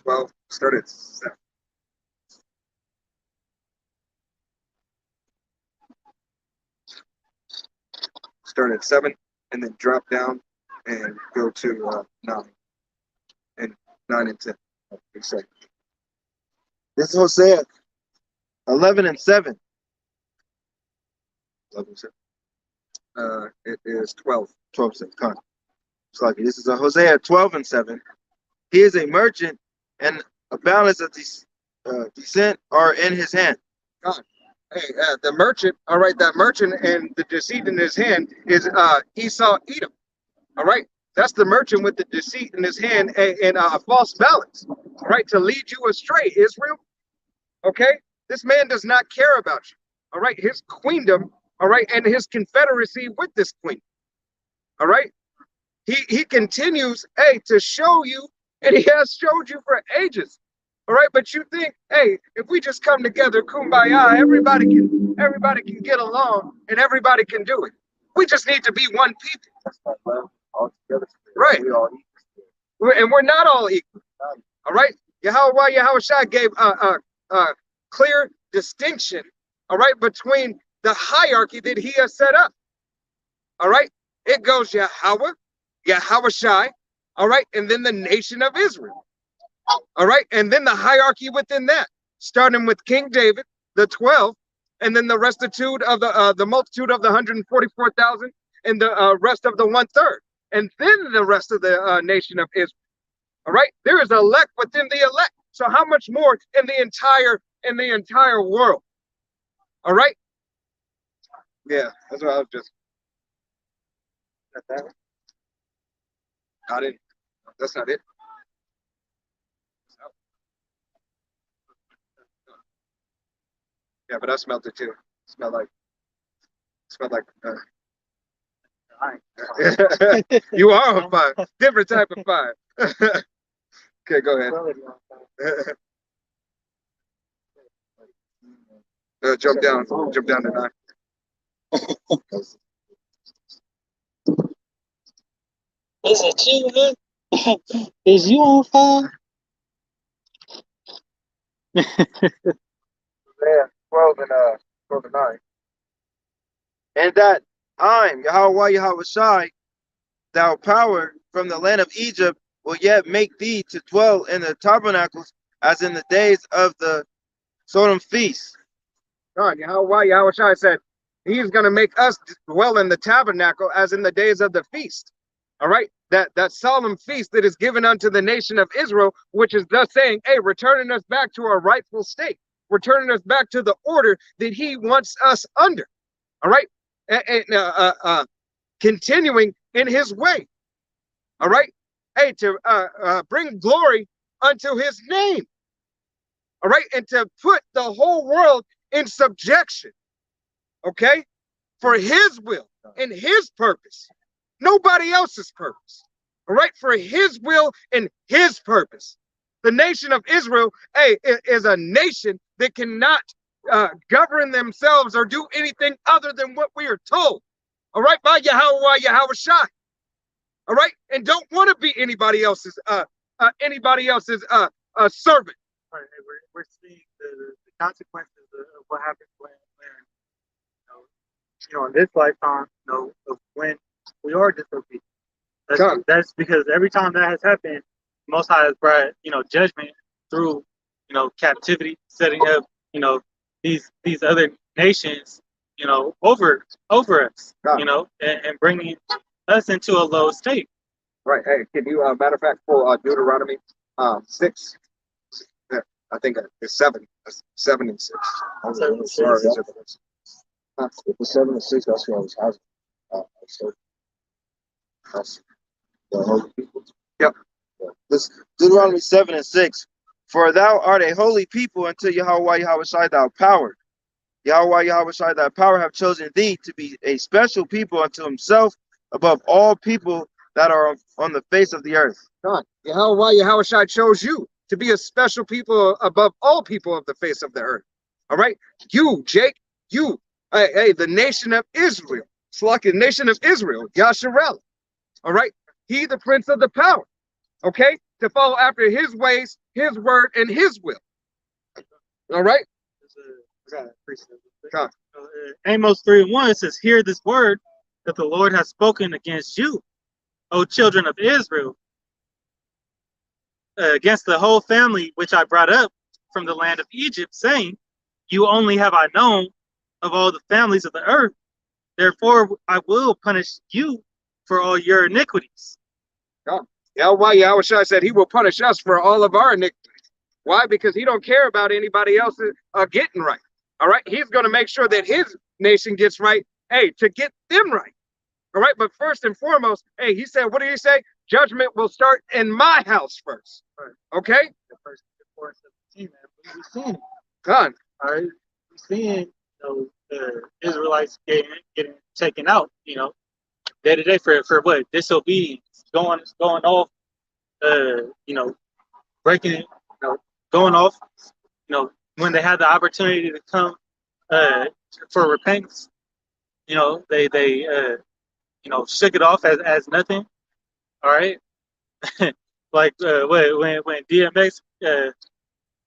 12, start at 7. start at 7 and then drop down and go to 9 and 9 and 10. Exactly. This is Hosea 11 and 7. 11, 7. It is 12. 12 says, come on. It's like this is a Hosea 12 and 7. He is a merchant, and a balance of descent are in his hand. Hey, the merchant, all right, that merchant and the deceit in his hand is Esau Edom. All right, that's the merchant with the deceit in his hand and a false balance, all right, to lead you astray, Israel. Okay, this man does not care about you. All right, his queendom, all right, and his confederacy with this queen. All right, he continues, hey, to show you, and he has showed you for ages. All right, but you think, hey, if we just come together, kumbaya, everybody can get along and everybody can do it. We just need to be one people. That's not love all together. Right. We all equal. And we're not all equal. All right. Yahweh Shai gave a clear distinction, all right, between the hierarchy that he has set up. All right. It goes Yahweh Shai, all right, and then the nation of Israel. All right, and then the hierarchy within that, starting with King David, the 12, and then the restitude of the multitude of the 144,000, and the rest of the 1/3, and then the rest of the nation of Israel. All right, there is elect within the elect. So how much more in the entire world? All right. Yeah, that's what I was just. I didn't. That's not it. Yeah, but I smelled it too. Smelled like you are on fire. Different type of fire. Okay, go ahead. Jump down to 9. Is it you, man? Is you on fire? Yeah, 12 and 9. And that I'm Yahweh Shai, thou power from the land of Egypt, will yet make thee to dwell in the tabernacles as in the days of the Sodom feast. God, Yahweh Shai said he's going to make us dwell in the tabernacle as in the days of the feast. All right, that solemn feast that is given unto the nation of Israel, which is thus saying, hey, returning us back to our rightful state, returning us back to the order that he wants us under. All right, and continuing in his way. All right, hey, to bring glory unto his name. All right, and to put the whole world in subjection. Okay, for his will and his purpose. Nobody else's purpose. All right, for his will and his purpose. The nation of Israel, hey, is a nation that cannot govern themselves or do anything other than what we are told. All right, by Yahweh Shai. All right, and don't want to be anybody else's servant. Right, we're seeing the consequences of what happens when in this lifetime, of when we are disobedient. That's because every time that has happened, Most High has brought, judgment through, captivity, setting up, these other nations, over us, and bringing us into a low state. Right. Hey, can you, matter of fact, pull Deuteronomy 6? Yeah, I think it's 7. 7 and 6. Seven and Sorry, six. If the 7 and 6, that's what I was having. So that's the holy people. Yep. This Deuteronomy 7 and 6. For thou art a holy people unto Yahweh Shai thou power. Yahweh Shai thy power have chosen thee to be a special people unto himself above all people that are on the face of the earth. God, Yahweh Shai chose you to be a special people above all people of the face of the earth. All right, you, Jake, you, hey, the nation of Israel. It's like the nation of Israel, Yasharel. All right, he, the prince of the power. Okay, to follow after his ways, his word, and his will. All right. Amos 3:1 says, "Hear this word, that the Lord has spoken against you, O children of Israel, against the whole family which I brought up from the land of Egypt, saying, you only have I known of all the families of the earth. Therefore, I will punish you for all your iniquities. Yahweh said he will punish us for all of our iniquities. Why? Because he don't care about anybody else getting right. All right. He's going to make sure that his nation gets right. Hey, to get them right. All right. But first and foremost, hey, he said, what did he say? Judgment will start in my house first. Okay. The first 17, man, we're seeing it. Done. All right. We're seeing the Israelites getting taken out, day to day for what? Disobedience, going off, breaking, going off, when they had the opportunity to come for repentance, they shook it off as nothing. All right. Like when DMX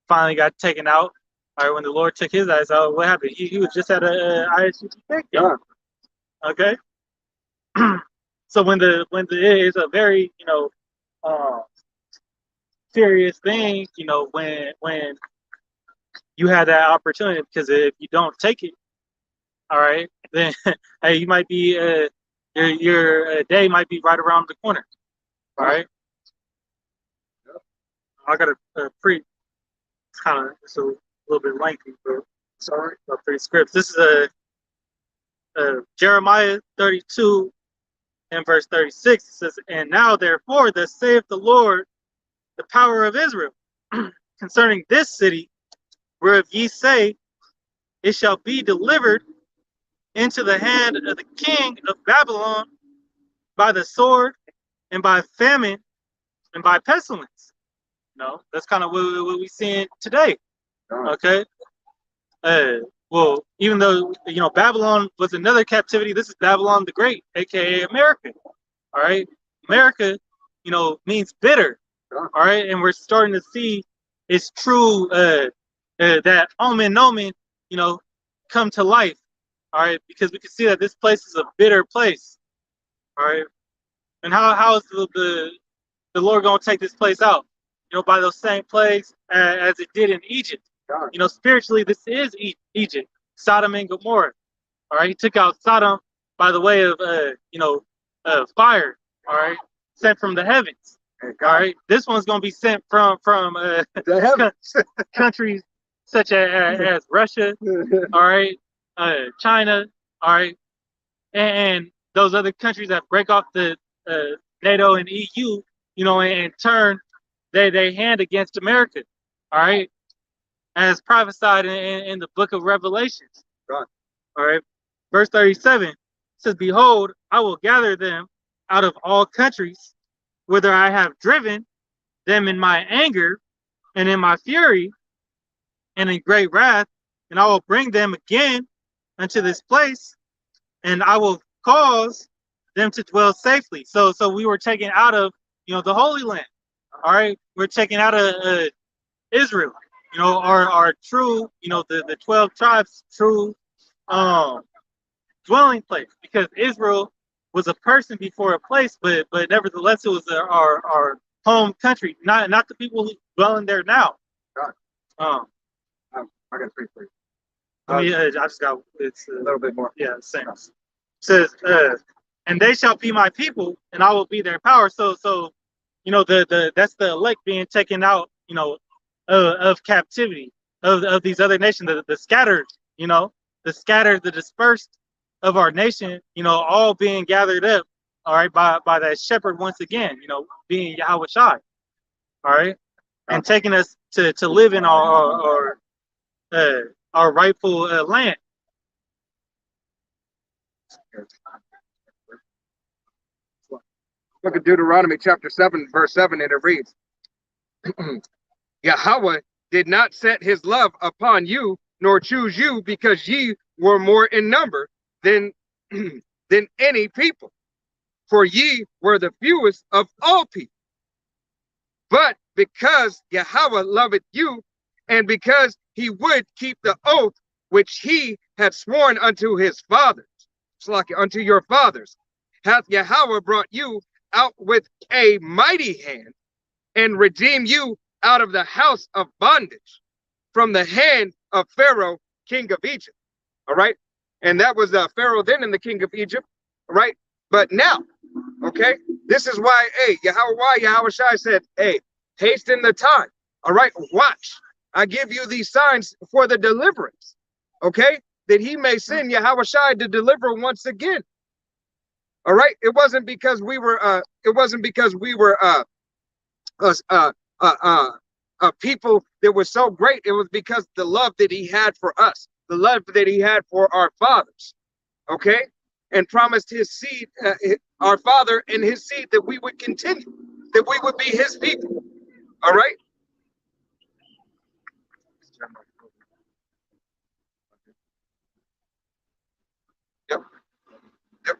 finally got taken out, all right, when the Lord took his eyes out, what happened? He was just at a ISUP. Yeah. Okay. So when it is a very serious thing, when you have that opportunity, because if you don't take it, all right, then hey, you might be your day might be right around the corner. All right. I got a pretty, it's a little bit lengthy, but sorry, about 3 scripts. This is Jeremiah 32 and verse 36. It says, and now therefore, thus saith the Lord, the power of Israel, concerning this city, whereof ye say, it shall be delivered into the hand of the king of Babylon by the sword and by famine and by pestilence. That's kind of what we're seeing today. Okay. Well, even though Babylon was another captivity, this is Babylon the Great, aka America. All right, America, means bitter. All right, and we're starting to see it's true that omen, come to life. All right, because we can see that this place is a bitter place. All right, and how is the Lord going to take this place out? By those same plagues as it did in Egypt. Spiritually, this is Egypt, Sodom and Gomorrah. All right, he took out Sodom by the way of fire. All right, sent from the heavens. All right, this one's going to be sent from the heavens. Countries such as Russia. All right, China. All right, and those other countries that break off the NATO and EU. And turn they hand against America. All right. As prophesied in the book of Revelations. Right. All right. Verse 37 says, behold, I will gather them out of all countries, whither I have driven them in my anger and in my fury and in great wrath, and I will bring them again unto this place, and I will cause them to dwell safely. So we were taken out of, the Holy Land. All right. We're taken out of Israel. Our true, the 12 tribes, true dwelling place, because Israel was a person before a place, but nevertheless it was our home country, not the people who dwell in there now. I got 3 for you. I just got it's a little bit more. Yeah, same. It says, and they shall be my people, and I will be their power. So that's the elect being taken out, of captivity of these other nations, the scattered, the dispersed of our nation, all being gathered up, all right, by that shepherd once again, being Yahweh Shai, all right, and taking us to live in our rightful land. Look at Deuteronomy chapter 7, verse 7, and it reads, Yahweh did not set his love upon you, nor choose you, because ye were more in number than any people, for ye were the fewest of all people. But because Yahweh loveth you, and because he would keep the oath which he had sworn unto his fathers, unto your fathers, hath Yahweh brought you out with a mighty hand, and redeemed you out of the house of bondage, from the hand of Pharaoh, king of Egypt. All right. And that was Pharaoh then and the king of Egypt. All right. But now, okay, this is why, hey, Yahweh Shai said, hey, hasten the time. All right. Watch. I give you these signs for the deliverance. Okay. That he may send Yahweh Shai to deliver once again. All right. It wasn't because we were a people that was so great. It was because the love that he had for us, the love that he had for our fathers, okay, and promised his seed, our father and his seed, that we would continue, that we would be his people. All right. Yep. Yep.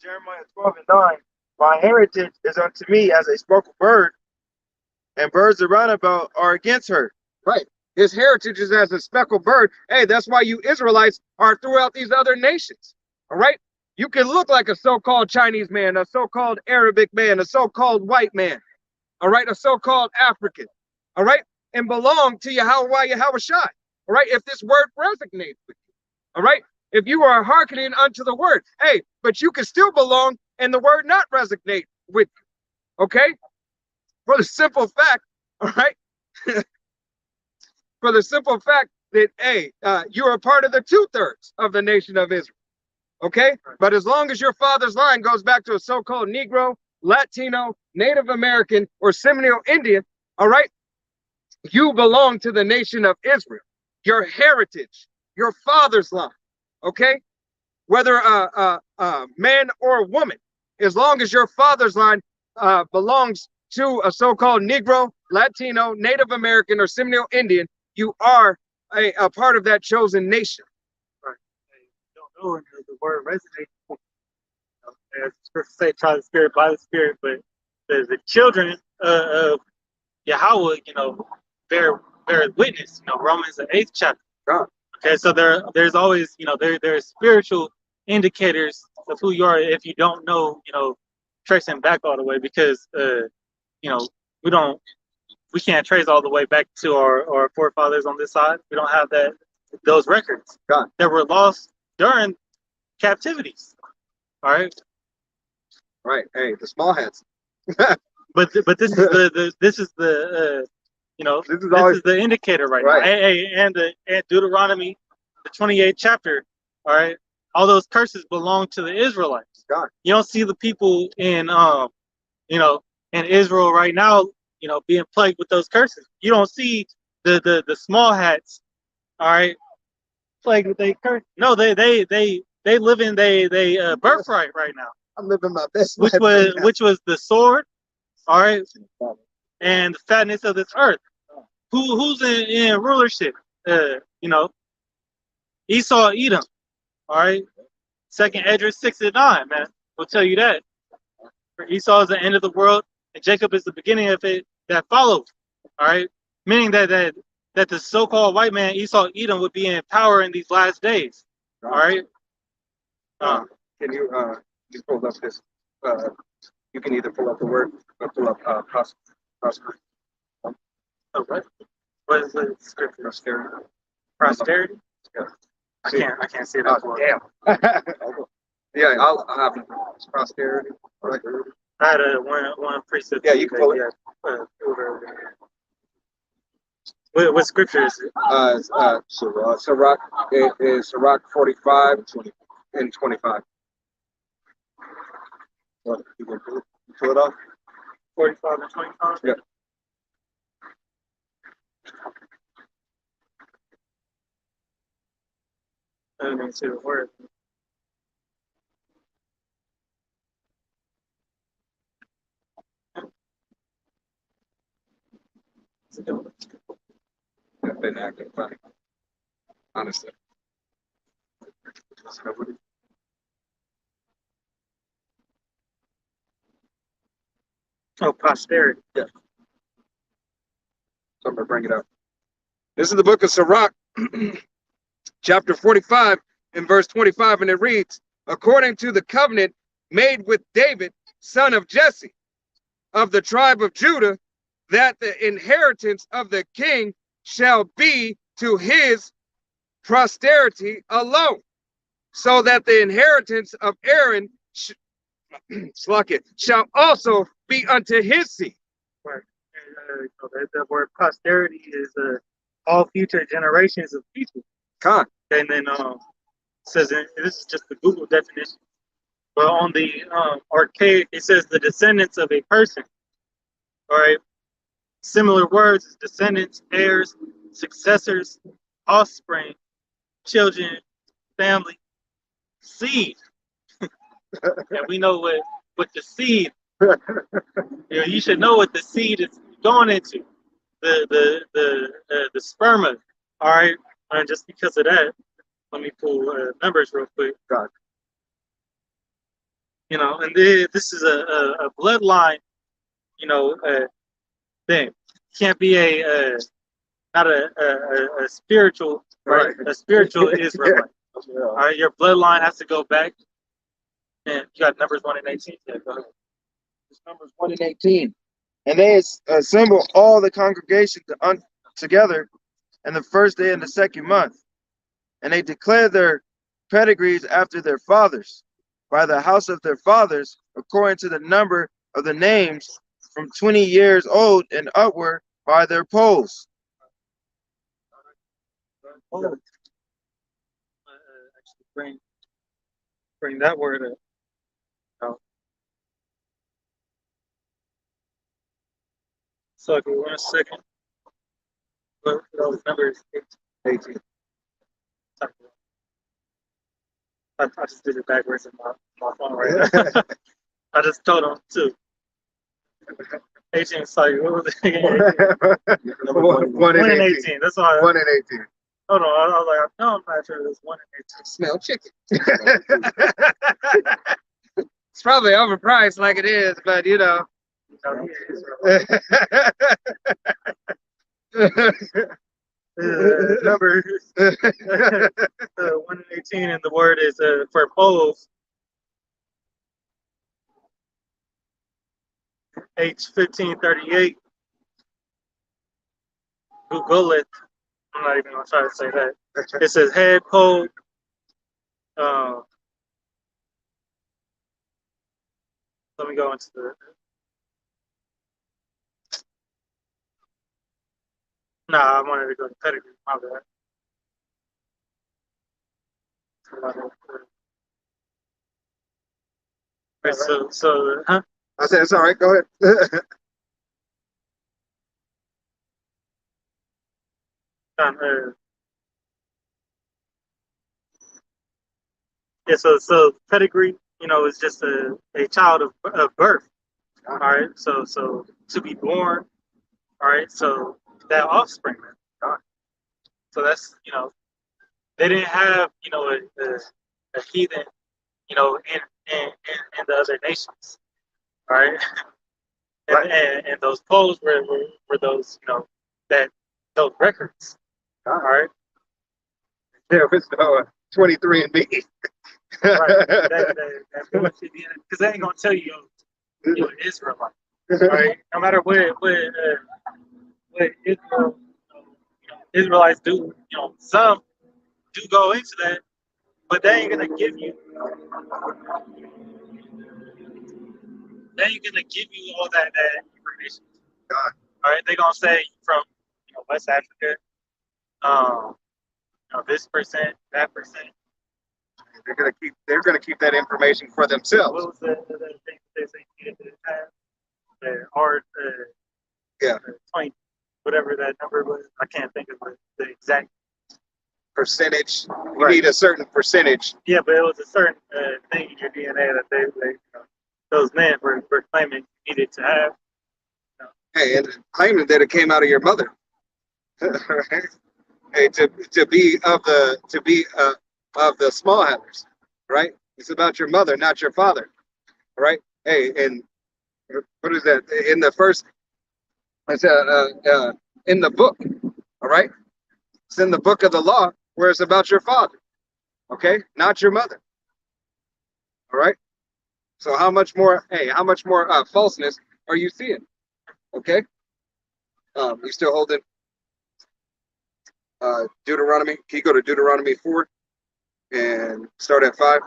Jeremiah 12:9. My heritage is unto me as a speckled bird, and birds around about are against her. Right. His heritage is as a speckled bird. Hey, that's why you Israelites are throughout these other nations. All right. You can look like a so-called Chinese man, a so-called Arabic man, a so-called white man. All right. A so-called African. All right. And belong to Yahweh Shai. All right. If this word resonates with you. All right. If you are hearkening unto the word, hey, but you can still belong and the word not resonate with you. Okay. For the simple fact, all right. For the simple fact that, hey, you are part of the 2/3 of the nation of Israel. Okay. But as long as your father's line goes back to a so-called Negro, Latino, Native American, or Seminole Indian, all right, you belong to the nation of Israel, your heritage, your father's line. Okay. Whether a man or a woman, as long as your father's line belongs to a so-called Negro, Latino, Native American, or Seminole Indian, you are a part of that chosen nation. Right. I don't know the word resonates. As scripture say, try the spirit by the spirit, but the children of Yahweh, bear witness. Romans the 8th chapter. God. Okay, so there's always, there's spiritual indicators of who you are if you don't know, tracing back all the way, because we can't trace all the way back to our forefathers on this side. We don't have those records that were lost during captivities. All right. Right. Hey, the small hats. But this is the this is the indicator right now. And Deuteronomy, the 28th chapter. All right. All those curses belong to the Israelites. God. You don't see the people in in Israel right now, being plagued with those curses. You don't see the small hats, all right, plagued with a curse. No, they live in they birthright right now. I'm living my best life. Which was the sword, all right, and the fatness of this earth. Who's in rulership? Esau, Edom, all right. Second Esdras 6-9, man, will tell you that. For Esau is the end of the world, and Jacob is the beginning of it that follows. All right, meaning that the so-called white man Esau, Edom, would be in power in these last days. All right. Can you just pull up this? You can either pull up the word or pull up prosperity. Oh, what is the scripture? Prosperity. Prosperity. Yeah. I can't see that. Damn. Yeah, I'll have prosperity. Right. I had one precept. Yeah, you can pull it. What scripture is it? Sirach. It is Sirach 45 and 25. What, you can pull it off? 45 and 25? Yeah. I didn't even see the word. I've been acting funny. Honestly. Oh, prosperity. Yeah. So I'm going to bring it up. This is the book of Sirach, chapter 45 in verse 25, and it reads, according to the covenant made with David, son of Jesse, of the tribe of Judah, that the inheritance of the king shall be to his posterity alone, so that the inheritance of Aaron shall also be unto his seed. Right. And, the word posterity is all future generations of people. Con. And then says, and this is just the Google definition, but on the archaic, it says the descendants of a person. All right. Similar words is descendants, heirs, successors, offspring, children, family, seed. And we know what the seed, you should know what the seed is going into. The sperma. All right. And just because of that, let me pull numbers real quick. God. And this is a bloodline, thing. Can't be not a spiritual, right? A spiritual Israelite. All right, your bloodline has to go back. And you got Numbers 1 and 18. Yeah, go ahead. It's Numbers 1 and 18. And they assemble all the congregation together in the first day in the second month. And they declare their pedigrees after their fathers, by the house of their fathers, according to the number of the names, from 20 years old and upward, by their polls. Actually, bring that word up. So, give me 1 second. But those numbers 18. I just did it backwards in my phone right now. I just told them too. 18, sorry, what was it? 1 and 18. That's all. 1 and 18. Hold on, I was like, no, I'm not sure. It's 1 and 18. Smell chicken. It's probably overpriced like it is, but Number 1 and 18, and the word is for polls. H1538. Google it. I'm not even gonna try to say that. It says head pole. Let me go into the. Nah, I wanted to go to pedigree. My bad. Right, so, huh? I said it's all right. Go ahead. Yeah, so pedigree, is just a child of birth. All right, so to be born, all right, so that offspring, so that's they didn't have a heathen, in the other nations, all right, and those polls were those that those records, all right. There was no 23andMe. Right. Because they ain't gonna tell you you're Israelite. Right? No matter what Israelites do, some do go into that, but they ain't gonna give you all that information. God. All right, they're gonna say from West Africa, this percent, that percent. They're gonna keep that information for themselves. What was the thing they say you didn't have? The art, 20, whatever that number was. I can't think of the exact percentage. You need a certain percentage. Yeah, but it was a certain thing in your DNA that they those men were claiming you needed to have. Hey, and claiming that it came out of your mother. Hey, to be of the small handlers, right? It's about your mother, not your father, right? Hey, and what is that? In the first, it's in the book, all right? It's in the book of the law where it's about your father, Okay, not your mother. All right. So how much more? Hey, how much more falseness are you seeing? Okay. You still holding Deuteronomy? Can you go to Deuteronomy 4 and start at 5?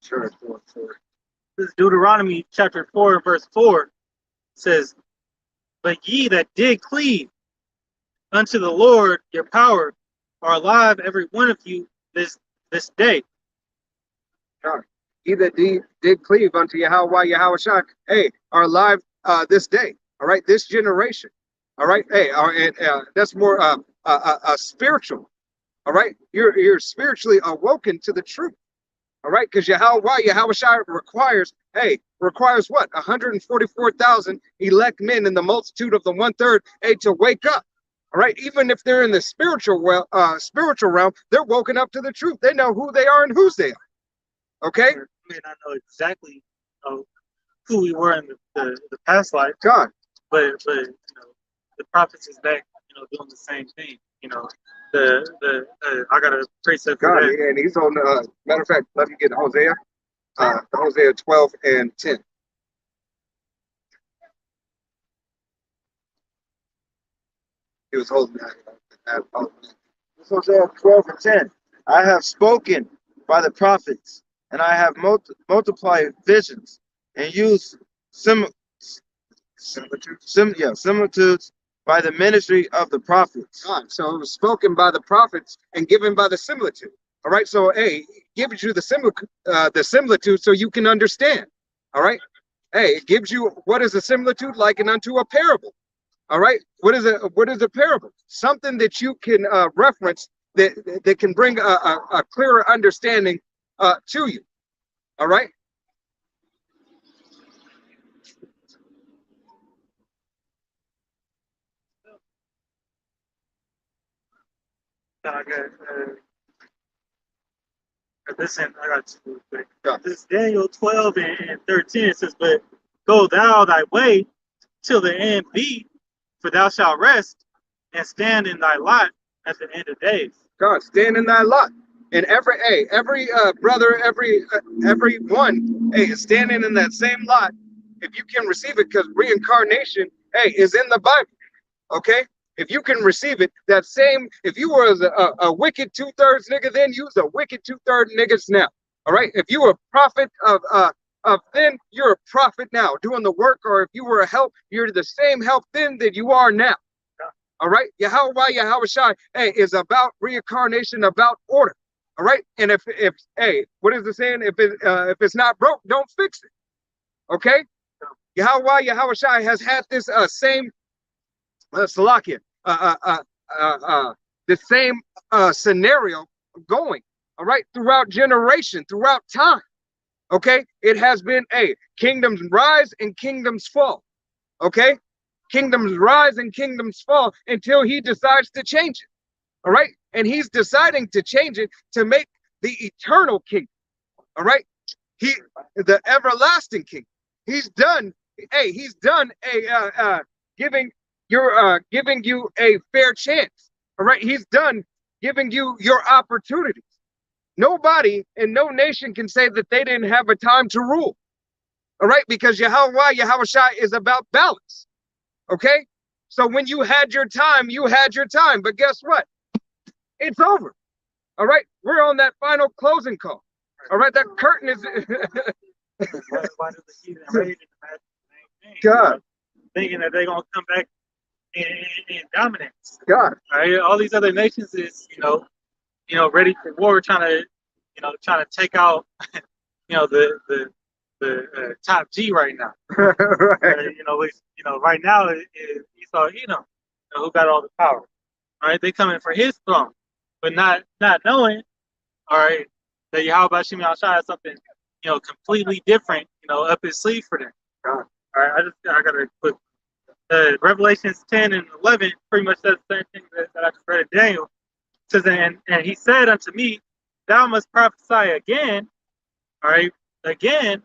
Sure. 4, 4. This is Deuteronomy chapter 4, verse 4 says, "But ye that did cleave unto the Lord your power are alive, every one of you, this day." He that did cleave unto Yahweh, Yahweh Shai, hey, are alive this day. All right, this generation. All right, hey, that's more spiritual. All right, you're spiritually awoken to the truth. All right, because Yahweh Shai requires what? 144,000 elect men in the multitude of the 1/3, hey, to wake up. All right, even if they're in the spiritual realm, they're woken up to the truth. They know who they are and whose they are. Okay, We may not know exactly who we were in the past life, God, but the prophets is back, doing the same thing. I got a precept for God, that. and he's on. Matter of fact, let me get Hosea, Hosea 12 and 10. He was holding that. Hosea 12 and 10. I have spoken by the prophets, and I have multiplied visions, and used similitudes by the ministry of the prophets. God. So it was spoken by the prophets and given by the similitude. All right. So hey, it gives you the similitude so you can understand. All right. Hey, it gives you what is a similitude likened unto a parable. All right. What is a parable? Something that you can reference that can bring a clearer understanding to you. All right. I got two quick. Yeah. This is Daniel 12 and 13. It says, "But go thou thy way till the end be, for thou shalt rest and stand in thy lot at the end of days." God, stand in thy lot. And every brother, every one, hey, is standing in that same lot. If you can receive it, because reincarnation, hey, is in the Bible. Okay, if you can receive it, that same. If you were a wicked 2/3 nigga, then you's a wicked 2/3 niggas now. All right. If you were a prophet of then, you're a prophet now, doing the work. Or if you were a help, you're the same help then that you are now. All right. Yahweh Shai, hey, is about reincarnation, about order. All right. And if hey, what is the saying? If it's not broke, don't fix it. Okay. Yahweh Shai has had this same Salakia, the same scenario going. All right, throughout generation, throughout time. Okay, it has been a kingdoms rise and kingdoms fall. Okay, kingdoms rise and kingdoms fall until he decides to change it. All right, and he's deciding to change it to make the eternal kingdom. All right, the everlasting king. He's done. Hey, he's done giving giving you a fair chance. All right, he's done giving you your opportunities. Nobody and no nation can say that they didn't have a time to rule. All right, because Yahweh Shai is about balance. Okay, so when you had your time, you had your time. But guess what? It's over. All right, we're on that final closing call. All right, that curtain is. Why does the heathen rage in the same thing? God. Thinking that they're gonna come back and dominate. God. All right, all these other nations is ready for war, trying to take out the top G right now. Right. Right now is Esau Edom, who got all the power. All right, they coming for his throne, but not knowing, all right, that Yahweh Shem Shai has something completely different, up his sleeve for them. God. All right, I gotta put Revelations 10 and 11 pretty much says the same thing that I just read in Daniel. It says, and he said unto me, thou must prophesy again, all right, again,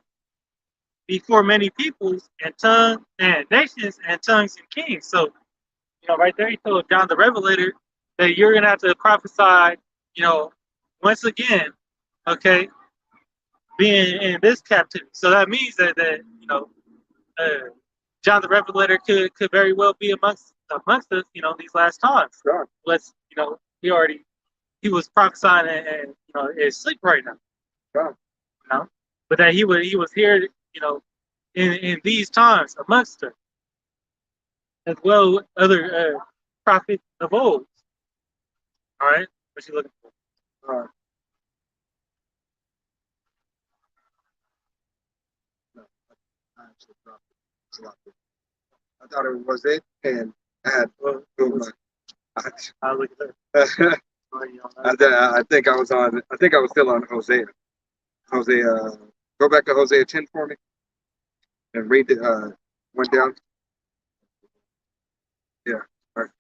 before many peoples and tongues and nations and tongues and kings. So, right there he told John the Revelator that you're gonna have to prophesy, once again, okay, being in this captivity. So that means that uh, John the Revelator could very well be amongst us, these last times. Sure. He was prophesying and is asleep right now. Sure. But that he was here, in these times amongst us, as well as other prophets of old. All right, what you looking for? All right. No, I actually dropped it. I thought it was it, and I had I'll look at that. I think I was on. I think I was still on Hosea. Hosea, go back to Hosea 10 for me, and read the went down. Yeah, all right.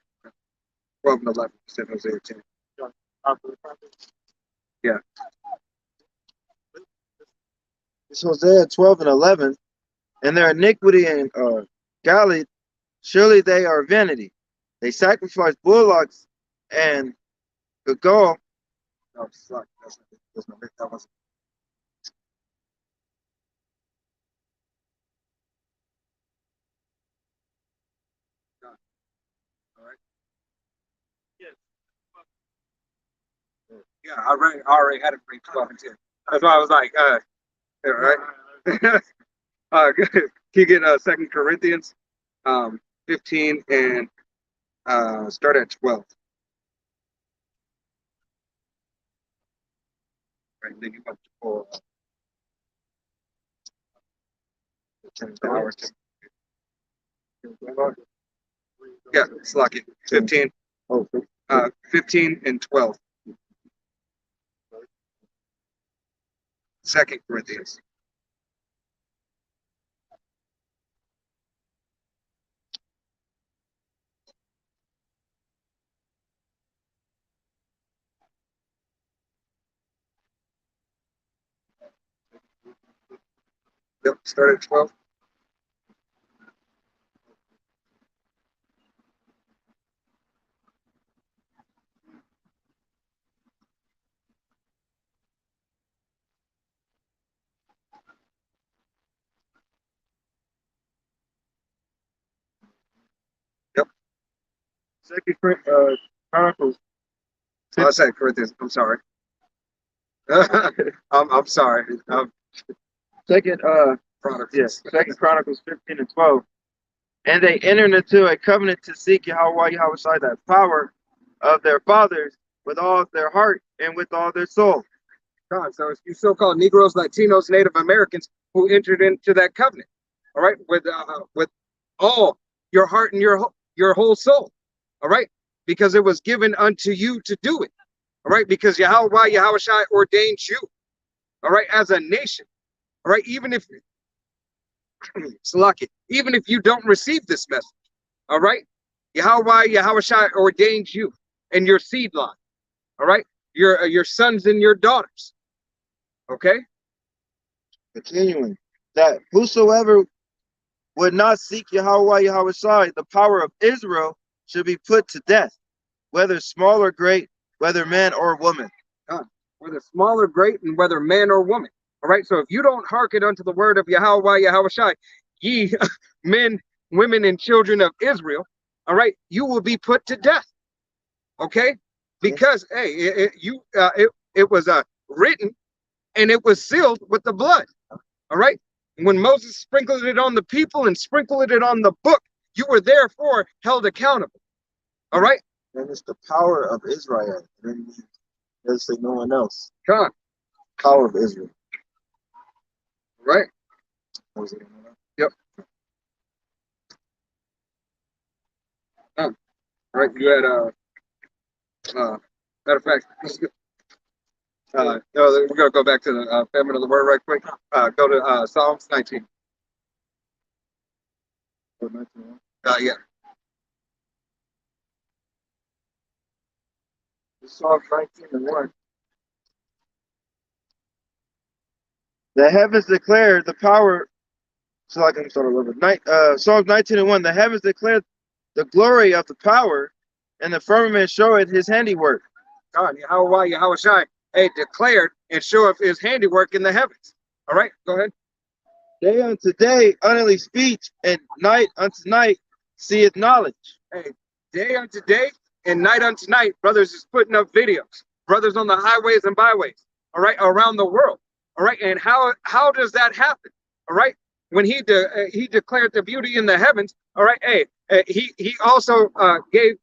12 and 11. You said Hosea 10. Yeah. It's Hosea 12 and 11. And their iniquity and Galilee, surely they are vanity. They sacrifice bullocks and Gilgal. Oh, fuck. That's not it. That wasn't. All right. Yeah, I already had it read 12 and 10. That's why I was like, all right. Can you get 2 Corinthians 15 and start at 12. Right, then you want to pull 10 hours. Yeah, it's lucky. 15. Oh, 15 and 12. 2 Corinthians. Yep, start at 12. Yep. 2 Chronicles. I said Corinthians. I'm sorry. I'm sorry. Second Chronicles. Yes, 2 Chronicles 15 and 12. And they entered into a covenant to seek Yahweh Yahushai, that power of their fathers, with all their heart and with all their soul. God, so it's you so-called Negroes, Latinos, Native Americans who entered into that covenant. All right, with all your heart and your whole soul. All right, because it was given unto you to do it. All right, because Yahweh Yahushai ordained you. All right, as a nation. All right, even if Salaki, even if you don't receive this message. All right, Yahweh Yahushai ordained you and your seed line. All right, your sons and your daughters. Okay. Continuing, that whosoever would not seek Yahweh Yahushai, the power of Israel, should be put to death, whether small or great, whether man or woman. Whether small or great, and whether man or woman. All right. So if you don't hearken unto the word of Yahweh Yahushai, ye men, women, and children of Israel, all right, you will be put to death. Okay, because hey, it was written and it was sealed with the blood. All right. When Moses sprinkled it on the people and sprinkled it on the book, you were therefore held accountable. All right. And it's the power of Israel. And then doesn't say no one else. Come on. Power of Israel. Right. Yep. Right. You had matter of fact, no, we're gonna go back to the famine of the word right quick. Go to Psalms 19. Yeah. Psalm 19 and 1. The heavens declare the power So like I'm starting over. Psalms 19:1. The heavens declare the glory of the power, and the firmament showeth his handiwork. God, Yahweh, Yahweh Shai, hey, declared and showeth his handiwork in the heavens. All right, go ahead. Day unto day utterly speech, and night unto night seeth knowledge. Hey, day unto day and night unto night, brothers is putting up videos. Brothers on the highways and byways, all right, around the world. All right, and how does that happen? All right, when he declared the beauty in the heavens. All right, hey, he also gave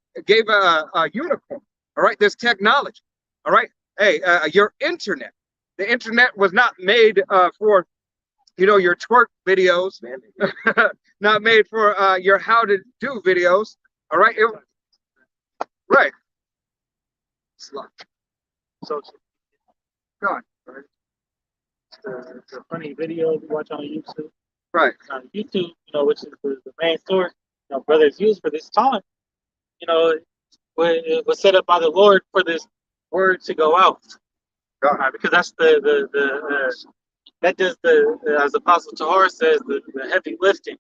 a unicorn. All right, this technology. All right, hey, your internet. The internet was not made for your twerk videos, not made for your how to do videos. All right, right. Slut. So God, the funny videos we watch on YouTube. right. On YouTube, which is the main source, brothers use for this time. It was set up by the Lord for this word to go out. Because that's that does as Apostle Tahar says, the heavy lifting.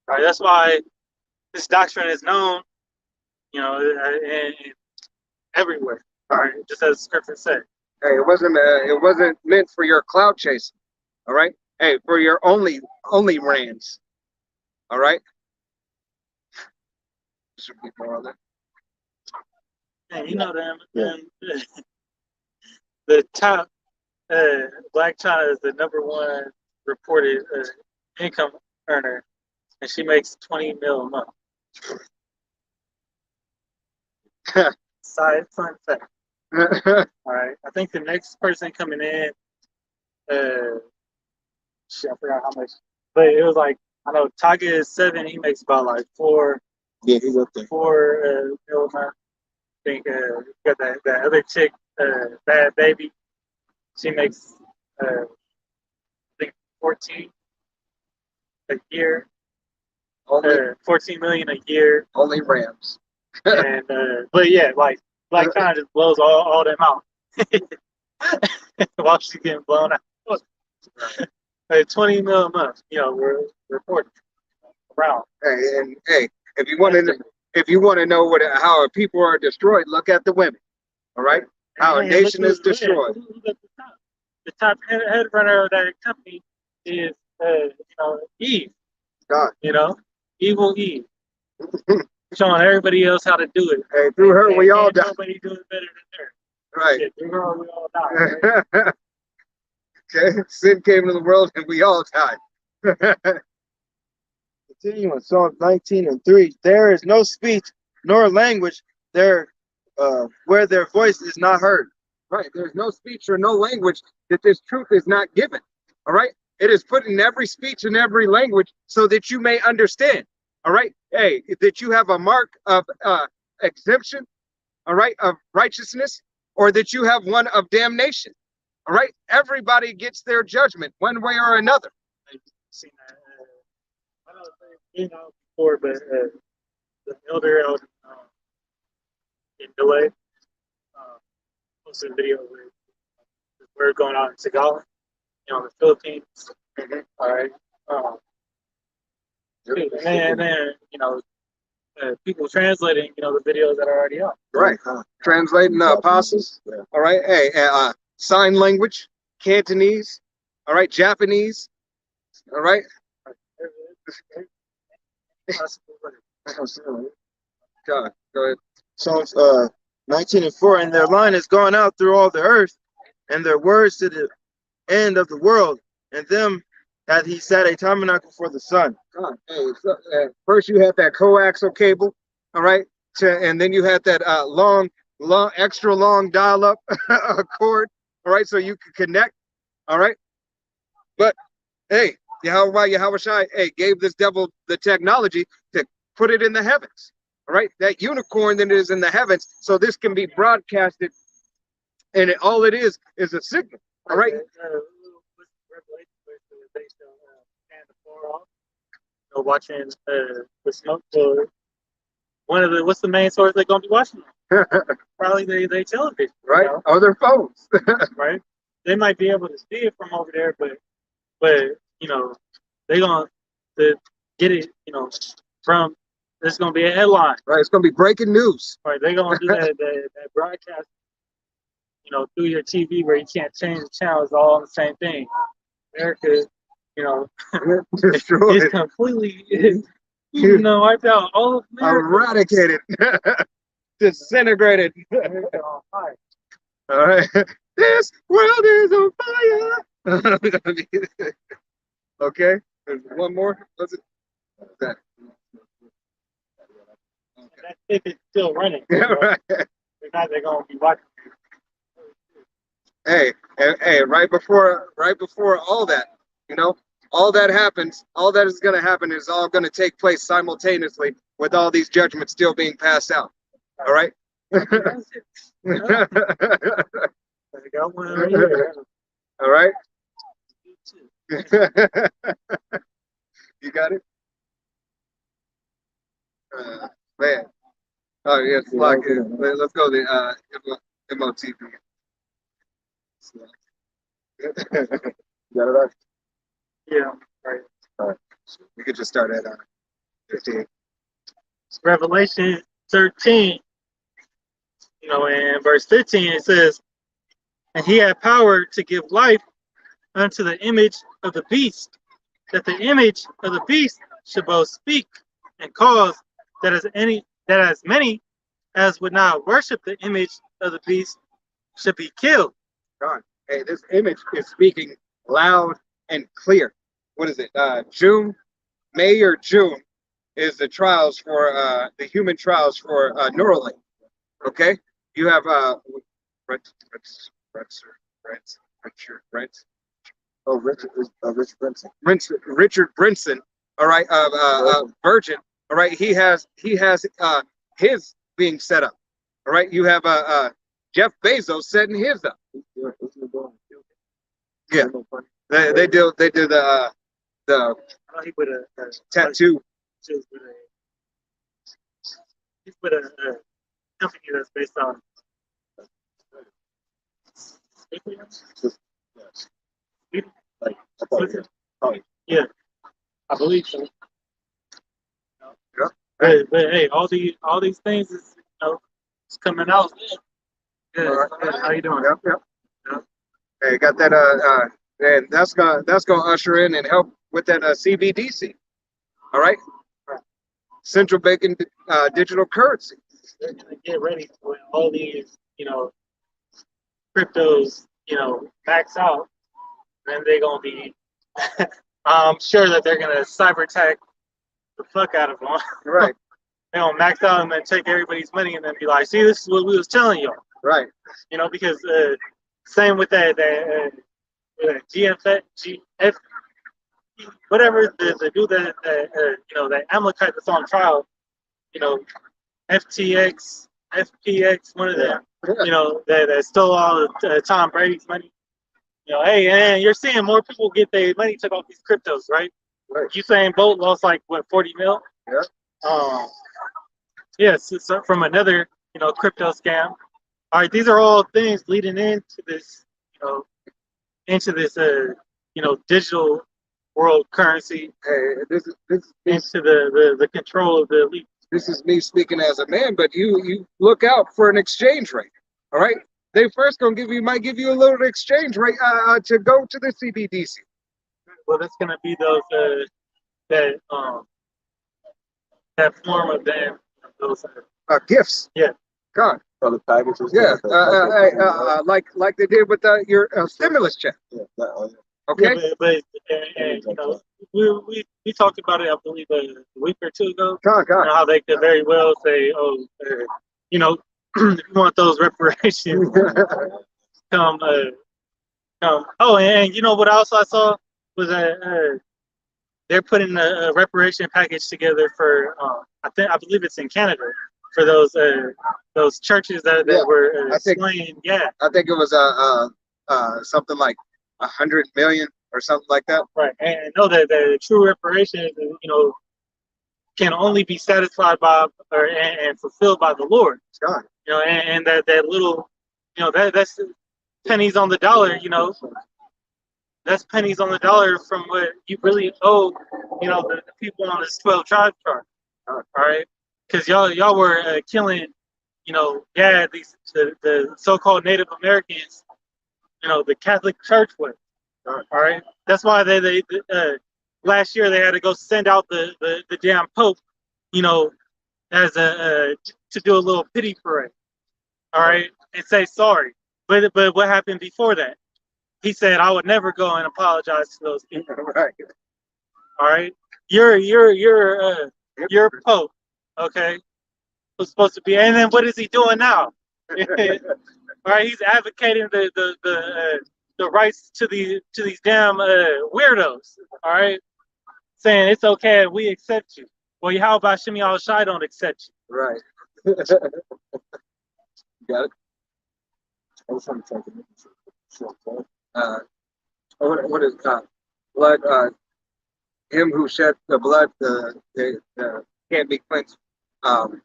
Right, that's why this doctrine is known, and everywhere. All right, just as Scripture said. Hey, it wasn't meant for your cloud chasing. All right. Hey, for your only rants. All right. Should be more of that. And the top Black China is the #1 reported income earner, and she makes 20 mil a month. Fun fact. All right, I think the next person coming in, I forgot how much, but it was like, I know Taga is 7. He makes about like 4. Yeah, he's up there. 4 mil a month. I think got that other chick, Bad Baby. She makes I think 14 a year. 14 million a year. Only Rams. And but yeah, like Black China just blows all them out while she's getting blown out. 20 mil a month, we're reporting around. Hey, if you want to know how people are destroyed, look at the women. All right, how a nation is destroyed. The top head runner of that company is Eve. God. Evil Eve. Showing everybody else how to do it. Hey, through her we all die. Nobody do it better than her. Right. Yeah, through her we all die. Right? Okay. Sin came into the world and we all died. Continuing, Psalm 19:3. There is no speech nor language there where their voice is not heard. Right. There's no speech or no language that this truth is not given. All right. It is put in every speech and every language so that you may understand. All right. Hey, that you have a mark of exemption, all right, of righteousness, or that you have one of damnation. All right. Everybody gets their judgment one way or another. I've seen that. I don't know before, but the elder out in Delay posted a video where we're going out in Tagalog, the Philippines. Mm-hmm. All right. And then people translating, the videos that are already out. Right. Translating the apostles. Yeah. All right. Hey, sign language, Cantonese. All right. Japanese. All right. God, go ahead. Psalms 19:4. And their line has gone out through all the earth, and their words to the end of the world, and them hath he set a tabernacle for the sun. God, hey, first you had that coaxial cable, all right, and then you had that extra long dial-up cord, all right, so you could connect, all right. But hey, Yahweh Shai, hey, gave this devil the technology to put it in the heavens, all right. That unicorn that is in the heavens, so this can be broadcasted, and all it is a signal, all right. Watching the smoke. What's the main source they're gonna be watching? Probably they television, right? Or their phones, right? They might be able to see it from over there, but they gonna to get it, from. There's gonna be a headline, Right, it's gonna be breaking news. right? They're gonna do that broadcast, through your TV where you can't change the channels, all on the same thing. America, is Destroyed, completely, wiped out all of America. eradicated, disintegrated. On fire. All right, this world is on fire. Okay, there's one more. What's it? That. That's if it's still running. Yeah, right. If not, they're gonna be watching. Hey, right before all that, all that happens, all that is going to happen is all going to take place simultaneously with all these judgments still being passed out. All right. That's it. I got one right here. All right. You got it. Man. Oh yes, lock it. Let's go to the MOTV. Got it up? Yeah. Right. All right. We could just start at 15. Revelation 13, in verse 15, it says, and he had power to give life unto the image of the beast, that the image of the beast should both speak and cause that as many as would not worship the image of the beast should be killed. God. Hey, this image is speaking loud and clear. What is it? May or June is the trials for the human trials for Neuralink. Okay, you have Richard Branson. All right, Virgin. All right, he has his being set up. All right, you have Jeff Bezos setting his up. Yeah, they do the He put a tattoo. He's with a company that's based on. Yeah, I believe so. Yeah. But hey, all these things is it's coming out. Good. How you doing? Yep. Hey, got that and that's gonna usher in and help with that CBDC. All right, central banking digital currency. They're gonna get ready for when all these cryptos max out. Then they're gonna be. I'm sure that they're gonna cyber attack the fuck out of them. Right. They're gonna max out and then take everybody's money and then be like, see, this is what we was telling y'all. Right. Because same with that GF, whatever the dude that Amalekite that's on trial, FTX, FPX, one of them, that stole all Tom Brady's money. Hey, and you're seeing more people get their money took off these cryptos, right? Right. Usain Bolt lost like what 40 mil. Yeah. Yes, so from another crypto scam. All right, these are all things leading into this digital world currency. Hey, this into the control of the elite. This is me speaking as a man, but you look out for an exchange rate. All right. They first might give you a little exchange rate to go to the CBDC. Well, that's gonna be those that form of them those gifts. Yeah. God. For the packages. Yeah. Like they did with your stimulus check. Yeah. Okay. Yeah, but we talked about it, I believe, a week or two ago. God. How they could very well say, oh, if you want those reparations, come. Oh, and what else I saw was they're putting a reparation package together for I believe it's in Canada for those churches that were slain. Yeah, I think it was something like 100 million or something like that. Right, and know that the true reparations, can only be satisfied by and fulfilled by the Lord. God. And that little, that's pennies on the dollar. that's pennies on the dollar from what you really owe, the people on this 12 tribe chart. All right, because y'all were killing, the so-called Native Americans, the Catholic Church was. All right, that's why they last year they had to go send out the damn Pope, as to do a little pity parade. All right, and say sorry. But what happened before that? He said I would never go and apologize to those people. Right. All right, you're Pope, okay? Was supposed to be, and then what is he doing now? All right, he's advocating the rights to these damn weirdos. All right, saying it's okay, we accept you. Well, how about Shimmy Al Shai don't accept you? Right. Got it. What is blood? Him who shed the blood, can't be cleansed.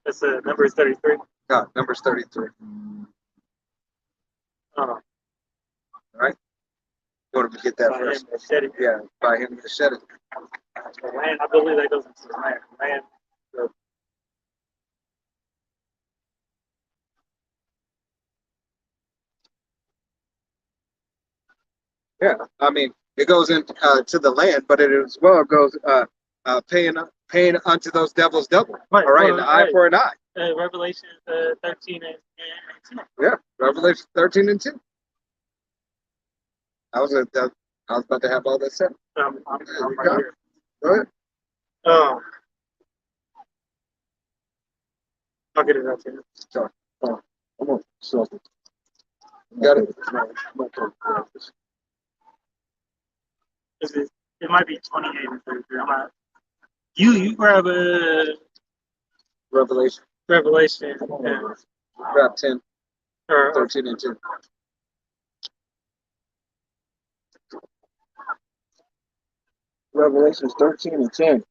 That's Numbers 33. Numbers 33. Oh, Right. You want to get that by first? him that shed it. Yeah, by him that shed it. The land, I believe that goes into the land. Yeah, I mean it goes into to the land, but it as well goes paying unto those devils double. Right, All right, well, an eye for an eye. Revelation 13 and 10. Yeah, Revelation 13 and 2. I was about to have all that said. I'm You right got it. here. Go ahead. I'll get it up here. Sorry. I'm on. So, got it. It might be 28 and 33. I'm not. You grab Revelation. Revelation Grab 10, or 13 and 2. Revelations 13 and 10.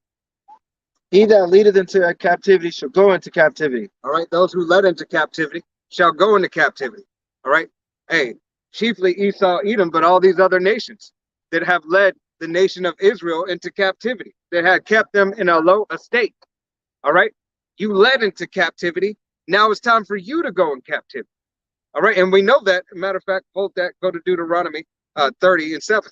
He that leadeth into captivity shall go into captivity. All right, those who led into captivity shall go into captivity. All right, hey, chiefly Esau, Edom, but all these other nations that have led the nation of Israel into captivity, that had kept them in a low estate. All right, you led into captivity. Now it's time for you to go in captivity. All right, and we know that. Matter of fact, hold that. Go to Deuteronomy 30 and 7.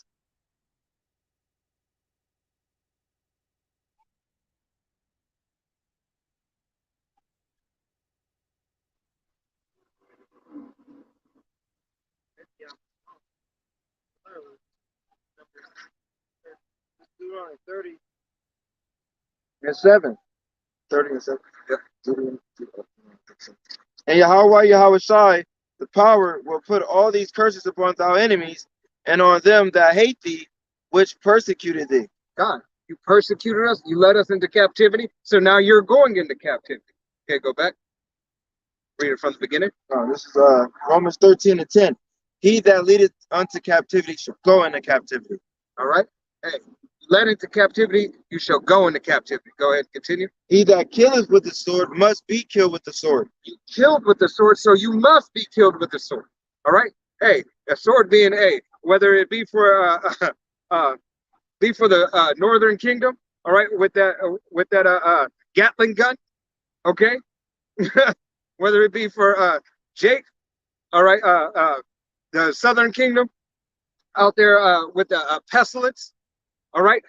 Deuteronomy 30 and 7. 30 and 7. Yeah. And Yahweh Shai, the power, will put all these curses upon thy enemies and on them that hate thee, which persecuted thee. God, you persecuted us. You led us into captivity. So now you're going into captivity. Okay, go back. Read it from the beginning. This is Romans 13 and 10. He that leadeth unto captivity shall go into captivity. All right. Hey, led into captivity, you shall go into captivity. Go ahead, continue. He that killeth with the sword must be killed with the sword. You killed with the sword, so you must be killed with the sword. All right. Hey, a sword being whether it be for the Northern Kingdom. All right, with that Gatling gun. Okay. Whether it be for Jake. All right. The Southern Kingdom out there with the pestilence. All right.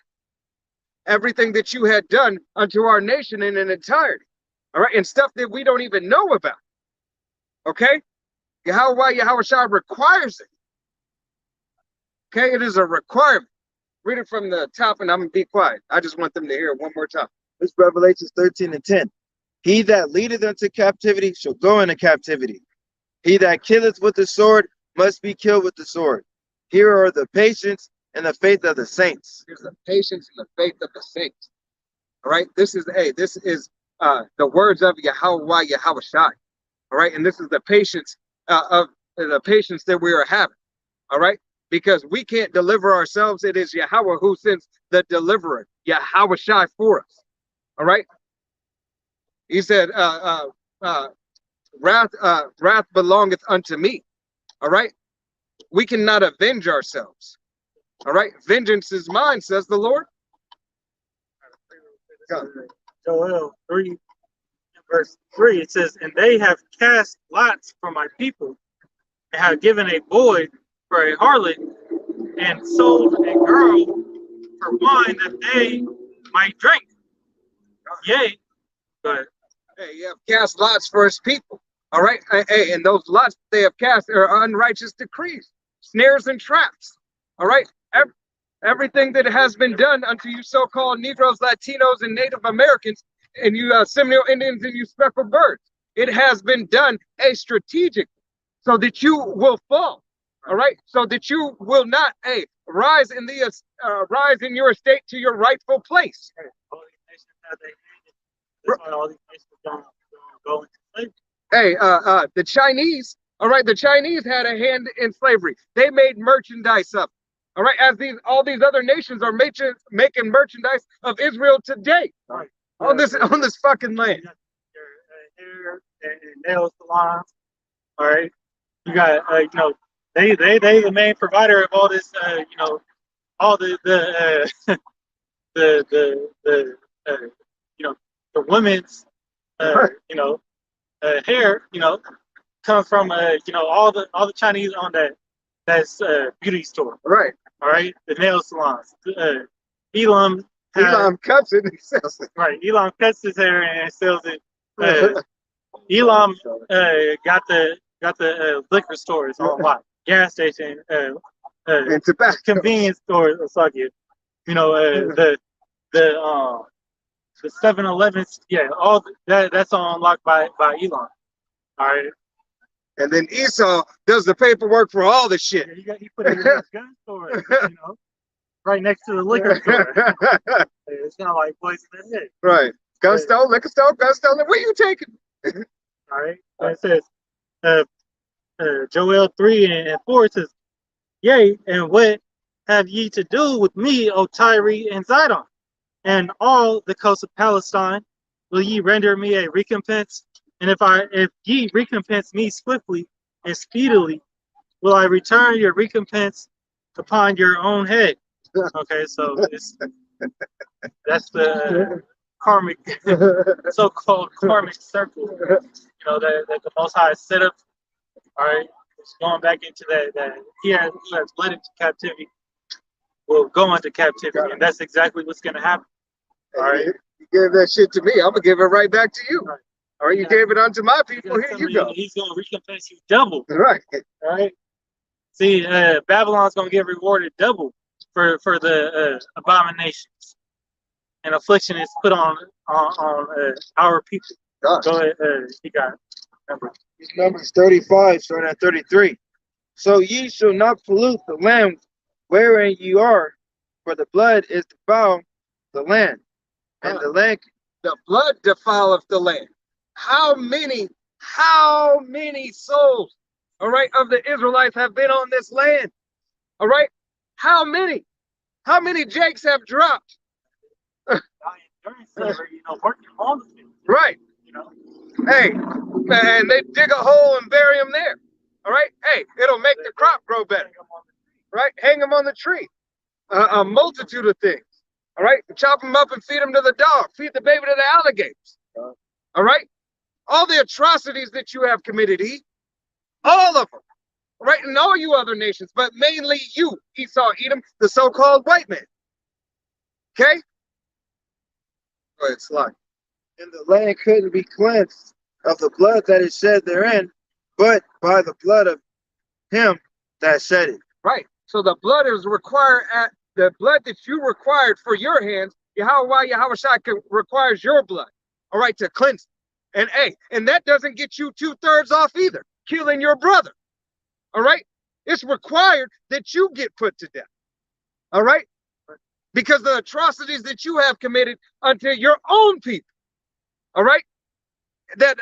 Everything that you had done unto our nation in an entirety. All right. And stuff that we don't even know about. Okay. Yahweh Shai requires it. Okay. It is a requirement. Read it from the top and I'm going to be quiet. I just want them to hear it one more time. It's Revelation 13 and 10. He that leadeth unto captivity shall go into captivity. He that killeth with the sword must be killed with the sword. Here are the patience and the faith of the saints. Here's the patience and the faith of the saints. All right. This is the words of Yahweh Shai. All right. And this is the patience of the patience that we are having. All right. Because we can't deliver ourselves. It is Yahweh who sends the deliverer, Yahweh Shai, for us. All right. He said, wrath belongeth unto me. All right. We cannot avenge ourselves. All right, vengeance is mine, says the Lord. Joel 3, verse 3, it says, and they have cast lots for my people, and have given a boy for a harlot, and sold a girl for wine that they might drink. Yea, but Hey, you have cast lots for his people. All right, hey, and those lots they have cast are unrighteous decrees, snares and traps. All right, everything that has been done unto you so-called Negroes, Latinos, and Native Americans, and you Seminole Indians, and you speckled birds, it has been done strategically so that you will fall. All right, so that you will not rise in your estate to your rightful place. all these nations have their hand. That's why all these nations don't go into slavery. Hey, the Chinese, all right, the Chinese had a hand in slavery. They made merchandise of it. All right, as all these other nations are making merchandise of Israel today, Right. on this fucking land. Hair and nail salons. All right, you got they the main provider of all this. All the the women's hair comes from all the Chinese on that's beauty store. Right. All right, the nail salons. Elam cuts it and sells it. right. Elam cuts his hair and sells it. Elam got the liquor stores on lock, gas station, And tobacco. convenience stores. I'll suck you. The 7-Elevens. Yeah, all that's on lock by Elam. All right. And then Esau does the paperwork for all the shit. Yeah, he put it in his gun store, right next to the liquor store. It's kind of like poison in it. Right. Gun store, liquor store, gun store. Where you taking? All right. It says, Joel 3 and 4 says, yea, and what have ye to do with me, O Tyre and Zidon, and all the coast of Palestine? Will ye render me a recompense? And if ye recompense me swiftly and speedily, will I return your recompense upon your own head? Okay, so that's the karmic, so-called karmic circle, that the Most High set up. All right, it's going back into that he has led into captivity will go into captivity, and that's exactly what's going to happen. All right, you gave that shit to me. I'm gonna give it right back to you. Right. All right, you gave it unto my people. Here you go. He's going to recompense you double. Right. All right. See, Babylon's going to get rewarded double for the abominations and affliction is put on our people. Gosh. Go ahead. You got it. Numbers 35, starting at 33. So ye shall not pollute the land wherein you are, for the blood is defile the land, and the land. The blood defileth the land. How many souls, all right, of the Israelites have been on this land? All right, how many Jakes have dropped? Working on the field. Right. Hey, man, they dig a hole and bury them there. All right. Hey, it'll make the crop grow better. Right. Hang them on the tree. A multitude of things. All right. Chop them up and feed them to the dog. Feed the baby to the alligators. All right. All the atrocities that you have committed, all of them. All right. And all you other nations, but mainly you, Esau, Edom, the so-called white man. Okay. Go ahead, slide. And the land couldn't be cleansed of the blood that is shed therein, but by the blood of him that shed it. Right. So the blood is required the blood that you required for your hands. Yahweh Shai requires your blood. All right, to cleanse. And and that doesn't get you 2/3 off either. Killing your brother. All right. It's required that you get put to death. All right. Because the atrocities that you have committed unto your own people. All right. That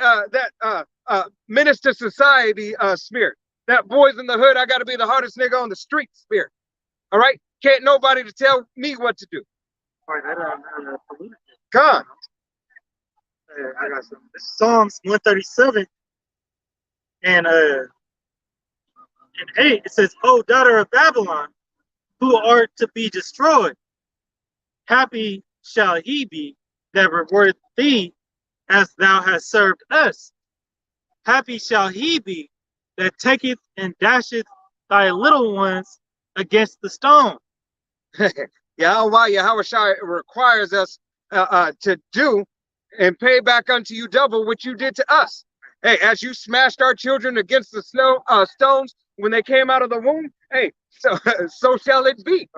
minister society spirit. That boys in the hood, I got to be the hardest nigga on the street spirit. All right. Can't nobody to tell me what to do. All right, Come on. I got some. This is Psalms 137 and 8. It says, "O daughter of Babylon, who are to be destroyed. Happy shall he be that rewardeth thee as thou hast served us. Happy shall he be that taketh and dasheth thy little ones against the stone. Yahweh Shai requires us to do and pay back unto you double what you did to us. Hey, as you smashed our children against the stones when they came out of the womb, hey, so shall it be.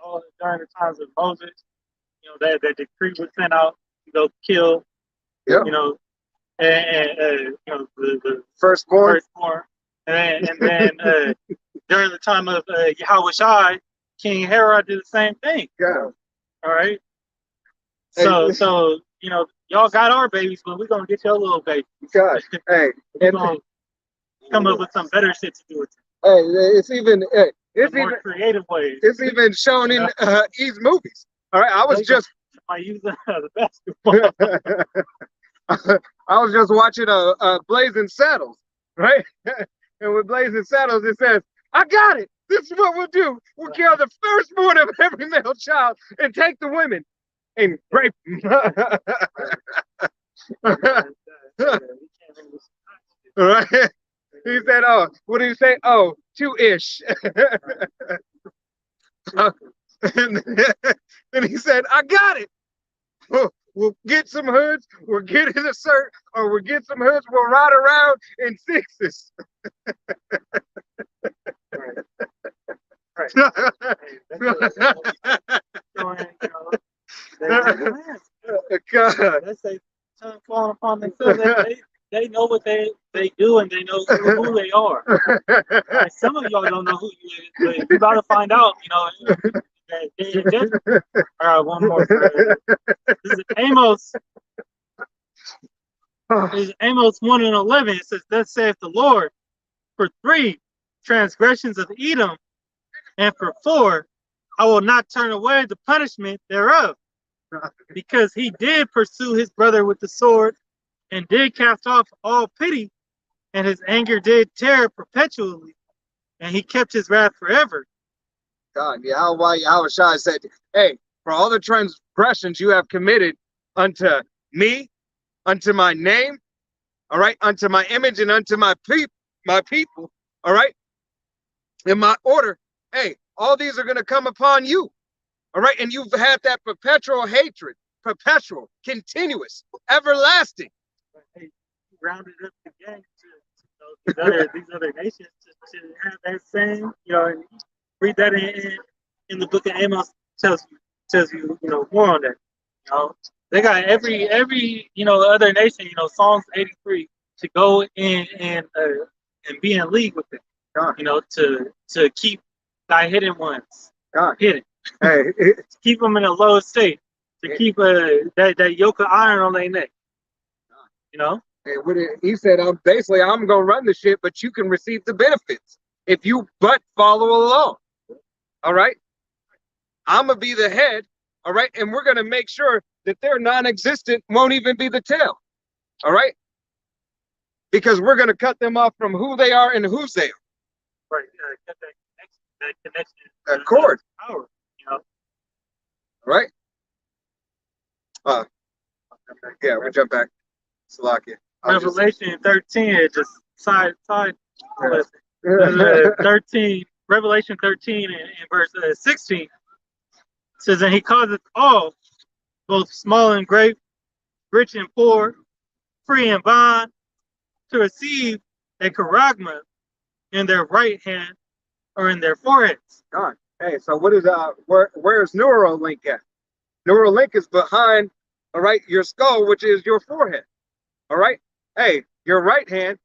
All during the times of Moses, that decree was sent out, kill, Yep. The Firstborn. And then during the time of Yahweh Shai, King Herod did the same thing. Yeah. All right. So y'all got our babies, but we're gonna get your little baby. God. Hey, We're gonna come up with some better shit to do with it. Hey, it's even More creative ways. It's even shown in Eve's movies. All right, I use the basketball. I was just watching Blazing Saddles, right? And with Blazing Saddles, it says, "I got it. This is what we'll do. We'll kill the firstborn of every male child and take the women and rape them." All right. He said, "Oh, what did he say? Oh, 2-ish." And then he said, "I got it. We'll get some hoods. We'll get in a cert, or we'll get some hoods. We'll ride around in 6s." God. Let's say time falling upon themselves. They know what they do, and they know who they are. Right, some of y'all don't know who you is, but you about to find out. That day of judgment. All right, one more. This is Amos. This is Amos 1:11. It says, "Thus saith the Lord, for 3 transgressions of Edom, and for 4, I will not turn away the punishment thereof, because he did pursue his brother with the sword, and did cast off all pity, and his anger did tear perpetually, and he kept his wrath forever." God, Yahweh Shai said, "Hey, for all the transgressions you have committed unto me, unto my name, all right, unto my image and unto my people, all right, in my order, hey, all these are going to come upon you, all right, and you've had that perpetual hatred, perpetual, continuous, everlasting." Hey, rounded up the gang these other nations to have that same, and read that in the book of Amos, tells you more on that. They got every other nation, Psalms 83, to go in and be in league with it. To keep thy hidden ones hidden. Hey, To keep them in a low state. To keep that yoke of iron on their neck. He said, I'm going to run the shit, but you can receive the benefits if you but follow along. All right? I'm going to be the head, all right? And we're going to make sure that their non-existent won't even be the tail, all right? Because we're going to cut them off from who they are and whose they are. Right. Cut that connection. That cord. Power, Right? Yeah, we'll jump back. Salakia. Revelation 13, just side 13, Revelation 13 and verse 16 says, "And he causeth all, both small and great, rich and poor, free and bond, to receive a charagma in their right hand or in their foreheads." God. Hey, so what is where's Neuralink at? Neuralink is behind, all right, your skull, which is your forehead. All right. Hey, your right hand.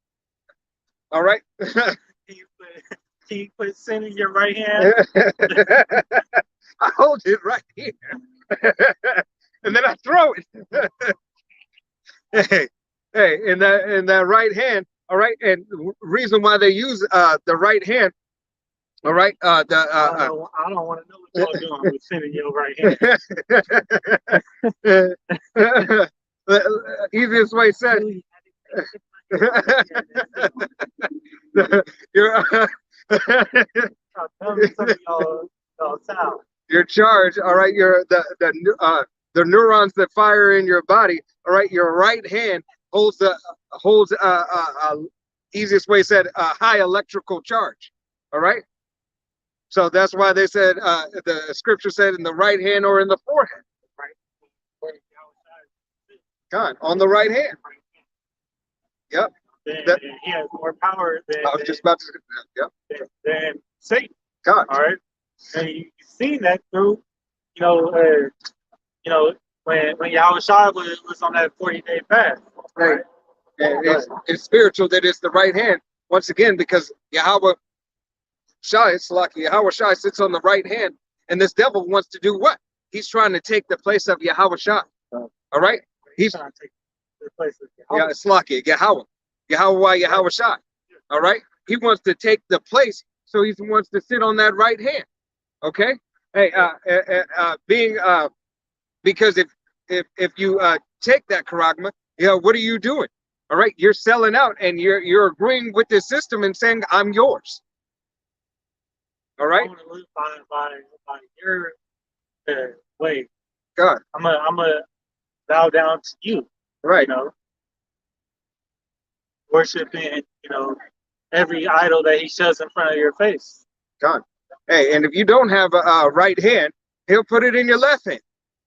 All right. Can you put sin in your right hand? I hold it right here. And then I throw it. Hey, in that right hand, all right, and reason why they use the right hand, all right, I don't want to know what y'all doing with sin in your right hand. The easiest way said, Tell me some of y'all sound. Your charge, all right, your the neurons that fire in your body, all right, your right hand holds easiest way said a high electrical charge, all right. So that's why they said the scripture said in the right hand or in the forehead, Where God, on the right hand. Yep. Then he has more power I was just about to. Yep. than Satan. God. All right, and you've seen that through, when Yahweh Shai was on that 40-day fast. Right. And it's spiritual that it's the right hand once again because Yahweh Shai, it's like Yahweh Shai sits on the right hand, and this devil wants to do what? He's trying to take the place of Yahweh Shai. All right. He's trying to take the place of Yahweh. Yeah, it's like Yahweh Shai. All right. He wants to take the place, so he wants to sit on that right hand. Okay. Hey, because if you take that charagma, what are you doing? All right, you're selling out, and you're agreeing with this system and saying I'm yours. All right. I want to live by your way. God. I'm a bow down to you. Right. Worshiping, every idol that he shoves in front of your face. God. Hey, and if you don't have a right hand, he'll put it in your left hand,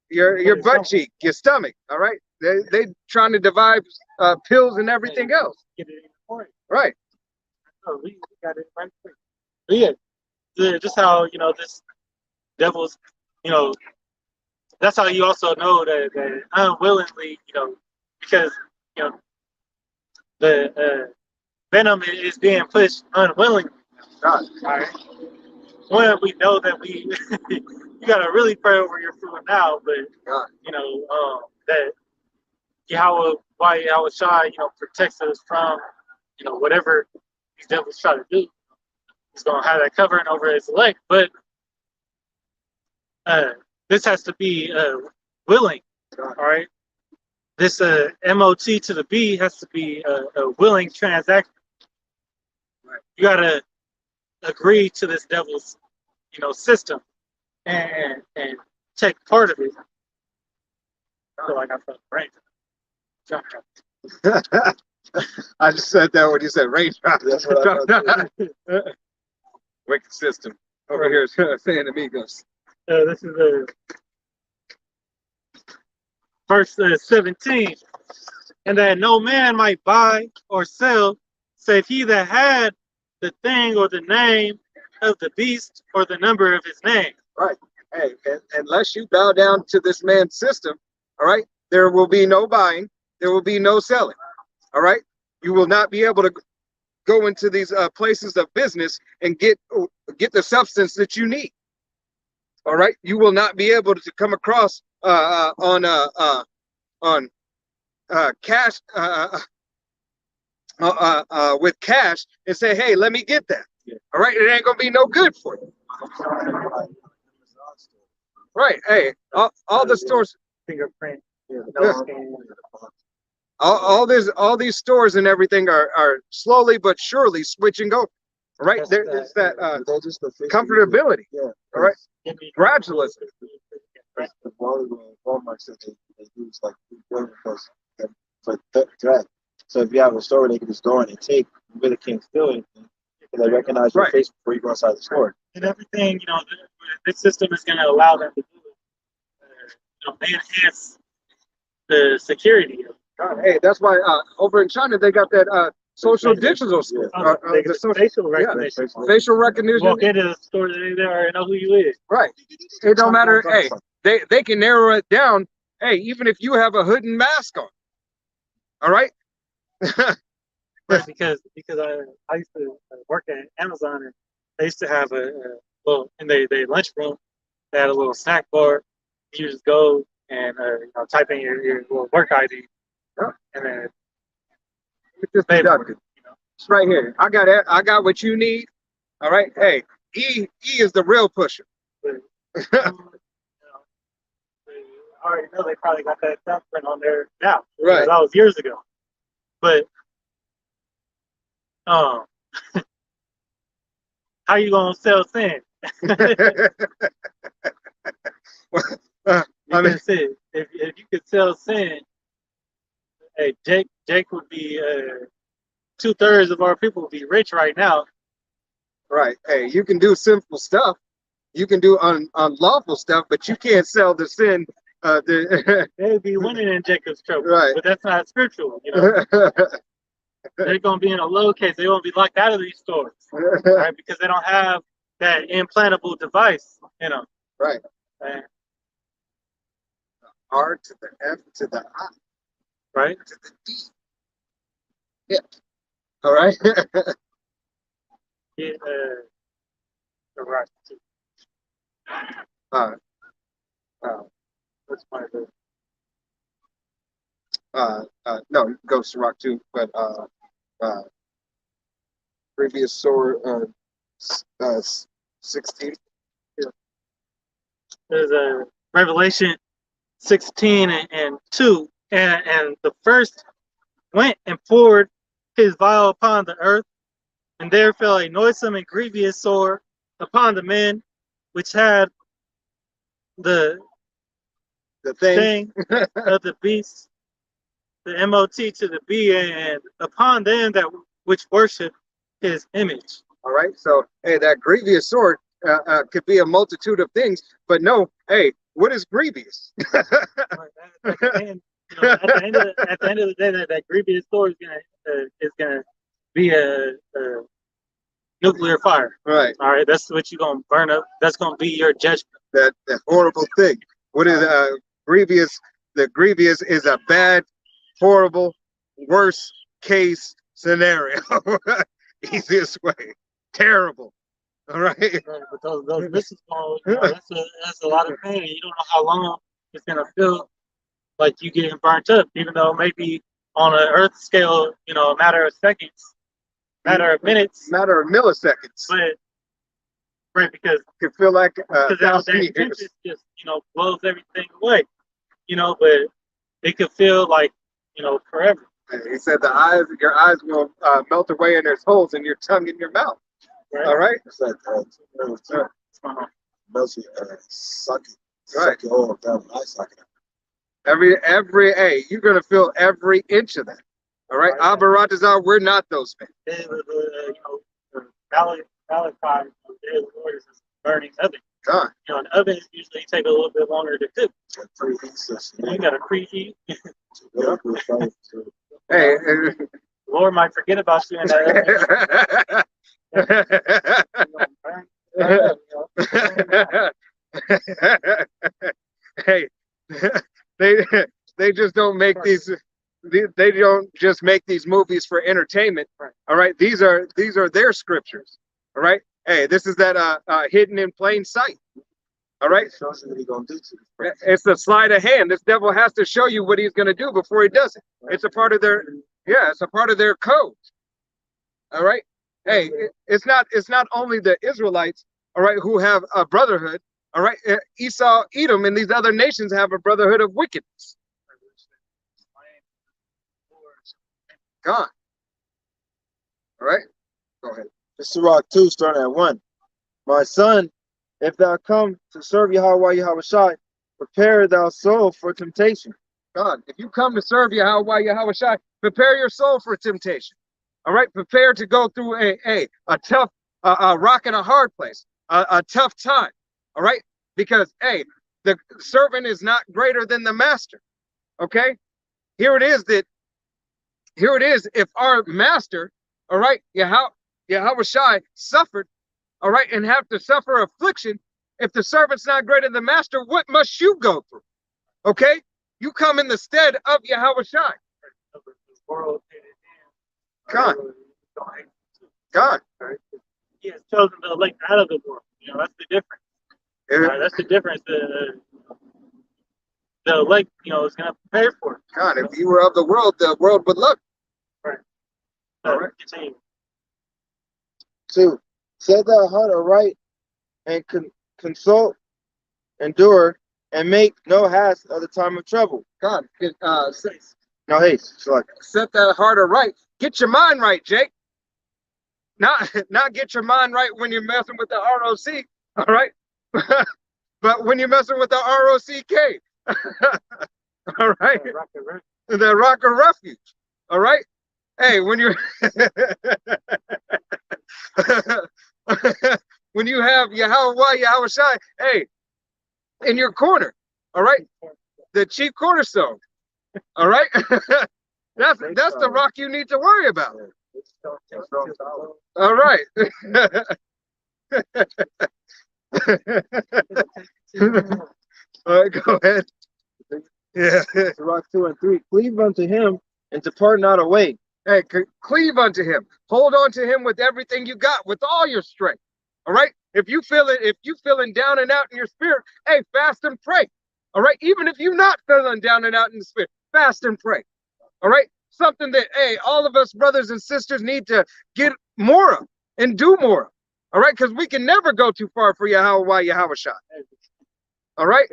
your butt cheek, your stomach. All right. They trying to divide pills and everything else. Get it in the point. Right. Oh, we got it right quick. But yeah, just how this devil's, that's how you also know that unwillingly, because the venom is being pushed unwillingly. God. All right. One, we know that you gotta really pray over your food now, but God. that Yahweh Shai, protects us from, whatever these devils try to do. He's gonna have that covering over his elect, but this has to be willing. All right. This MOT to the B has to be a willing transaction. Right. You gotta agree to this devil's, system and take part of it. I feel like I felt brain. I just said that when you said raindrop. That's what I thought Wicked system over here is saying amigos. This is verse 17. And that no man might buy or sell, save he that had the thing or the name of the beast or the number of his name. Right. Hey, unless you bow down to this man's system, all right, there will be no buying, there will be no selling. All right. You will not be able to go into these places of business and get the substance that you need. All right. You will not be able to come across on cash with cash and say, hey, let me get that. All right. It ain't gonna be no good for you. Right. Hey, all the stores. Fingerprint. All these stores and everything are slowly but surely switching over. Right. There's that comfortability. Yeah. All right. Gradualism. Walmart said they use like $3 billion for threat. So if you have a store, they can just go in and take. You really can't steal anything because they recognize your face before you go inside the store. And everything, this system is going to allow them to do it. Enhance the security. Hey, that's why over in China they got that social digital score. Facial recognition. Facial recognition. Walk into the store, they already know who you is. Right. It don't matter. Hey, they can narrow it down. Hey, even if you have a hood and mask on. All right. Right, because I used to work at Amazon, and they used to have a little in their lunchroom. They had a little snack bar. You just go and type in your little work ID, and then it's it's right here. I got what you need. All right. Hey, E is the real pusher. I already know they probably got that thumbprint on there now. Right. That was years ago. But how how you gonna sell sin? I You mean, can say if you could sell sin, hey, Jake would be 2/3 of our people would be rich right now. right. Hey, you can do sinful stuff. You can do unlawful stuff, but you can't sell the sin. They'd be winning in Jacob's trouble. Right. But that's not scriptural, you know. They're gonna be in a low case. They won't be locked out of these stores, right? Because they don't have that implantable device, you know. Right. And, R to the F to the I right? to the D. Yeah. All right. Get the right. uh, What's my good? no, Ghost Rock too, but previous sword 16. There's a Revelation 16 and 2, and the first went and poured his vial upon the earth, and there fell a noisome and grievous sword upon the men which had the thing. of the beast, the MOT to the B, and upon them that which worship his image. All right. So, hey, that grievous sword could be a multitude of things, but no, hey, what is grievous? At the end of the day, that grievous sword is gonna be a nuclear fire. Right. All right, that's what you're gonna burn up. That's gonna be your judgment. That horrible thing. What is grievous? The grievous is a bad, horrible, worst case scenario. Easiest way. Terrible. All right. But those missiles, that's a lot of pain. You don't know how long it's gonna feel like you getting burnt up, even though maybe on an Earth scale, a matter of seconds, matter of minutes, matter of milliseconds. But right, because it could feel like that tempest just blows everything away, but it could feel like forever. He said your eyes will melt away and there's holes in your tongue in your mouth. Right. All right. It's like suck it. Right. Suck it all down. I suck it. Hey, you're gonna feel every inch of that. All right. Abaratazar, we're not those men. Malachi, the Lord is burning oven. God. An oven usually take a little bit longer to cook. You got to preheat. Hey, the Lord might forget about you in that Hey, they just don't make these. They don't just make these movies for entertainment. All right, these are their scriptures. All right. Hey, this is that hidden in plain sight. All right. It's a sleight of hand. This devil has to show you what he's going to do before he does it. It's a part of their it's a part of their code. All right. Hey, it's not only the Israelites, all right, who have a brotherhood. All right, Esau, Edom, and these other nations have a brotherhood of wickedness. God. All right. Go ahead. Sirach 2, starting at 1. My son, if thou come to serve Yahweh Yahushai, prepare thou soul for temptation. God, if you come to serve Yahweh Yahushai, prepare your soul for temptation. All right, prepare to go through a tough rock and a hard place, a tough time. All right, because hey, the servant is not greater than the master. Okay, here it is. If our master, all right, Yahushai suffered, all right, and have to suffer affliction. If the servant's not greater than the master, what must you go through? Okay, you come in the stead of Yahushai. God. He has chosen the elect out of the world. That's the difference. That's the difference. The elect, is going to prepare for it. God, if you were of the world would love you. Right. All right. Continue. 2. Set thy heart aright and consult, endure, and make no haste of the time of trouble. God, no haste. Set that heart aright. Get your mind right, Jake. not get your mind right when you're messing with the ROC, all right? But when you're messing with the ROCK, all right? The rock of refuge, all right? Hey, when you're when you have Yahweh Shai, hey, in your corner, all right? The chief cornerstone, all right? That's the rock you need to worry about. All right. All right, go ahead. Yeah. Sirach 2 and 3. Cleave unto him and depart not away. Hey, cleave unto him. Hold on to him with everything you got, with all your strength. All right. If you feeling down and out in your spirit, hey, fast and pray. All right. Even if you're not feeling down and out in the spirit, fast and pray. All right. Something that, hey, all of us brothers and sisters need to get more of and do more of. All right. Because we can never go too far for Yahweh Shai. All right.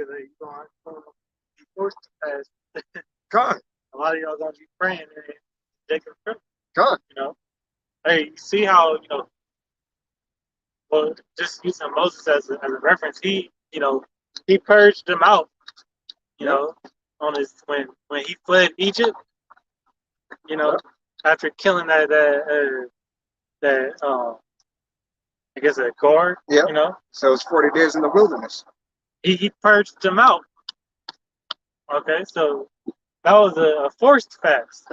God. A lot of y'all gonna be praying and Jacob, God. you know. Hey, you see how, you know, well, just using Moses as a reference, he, you know, he purged them out, you know, on his when he fled Egypt, you know, after killing that I guess a guard, Yeah. you know. So it's 40 days in the wilderness. He purged them out. Okay, so that was a forced fast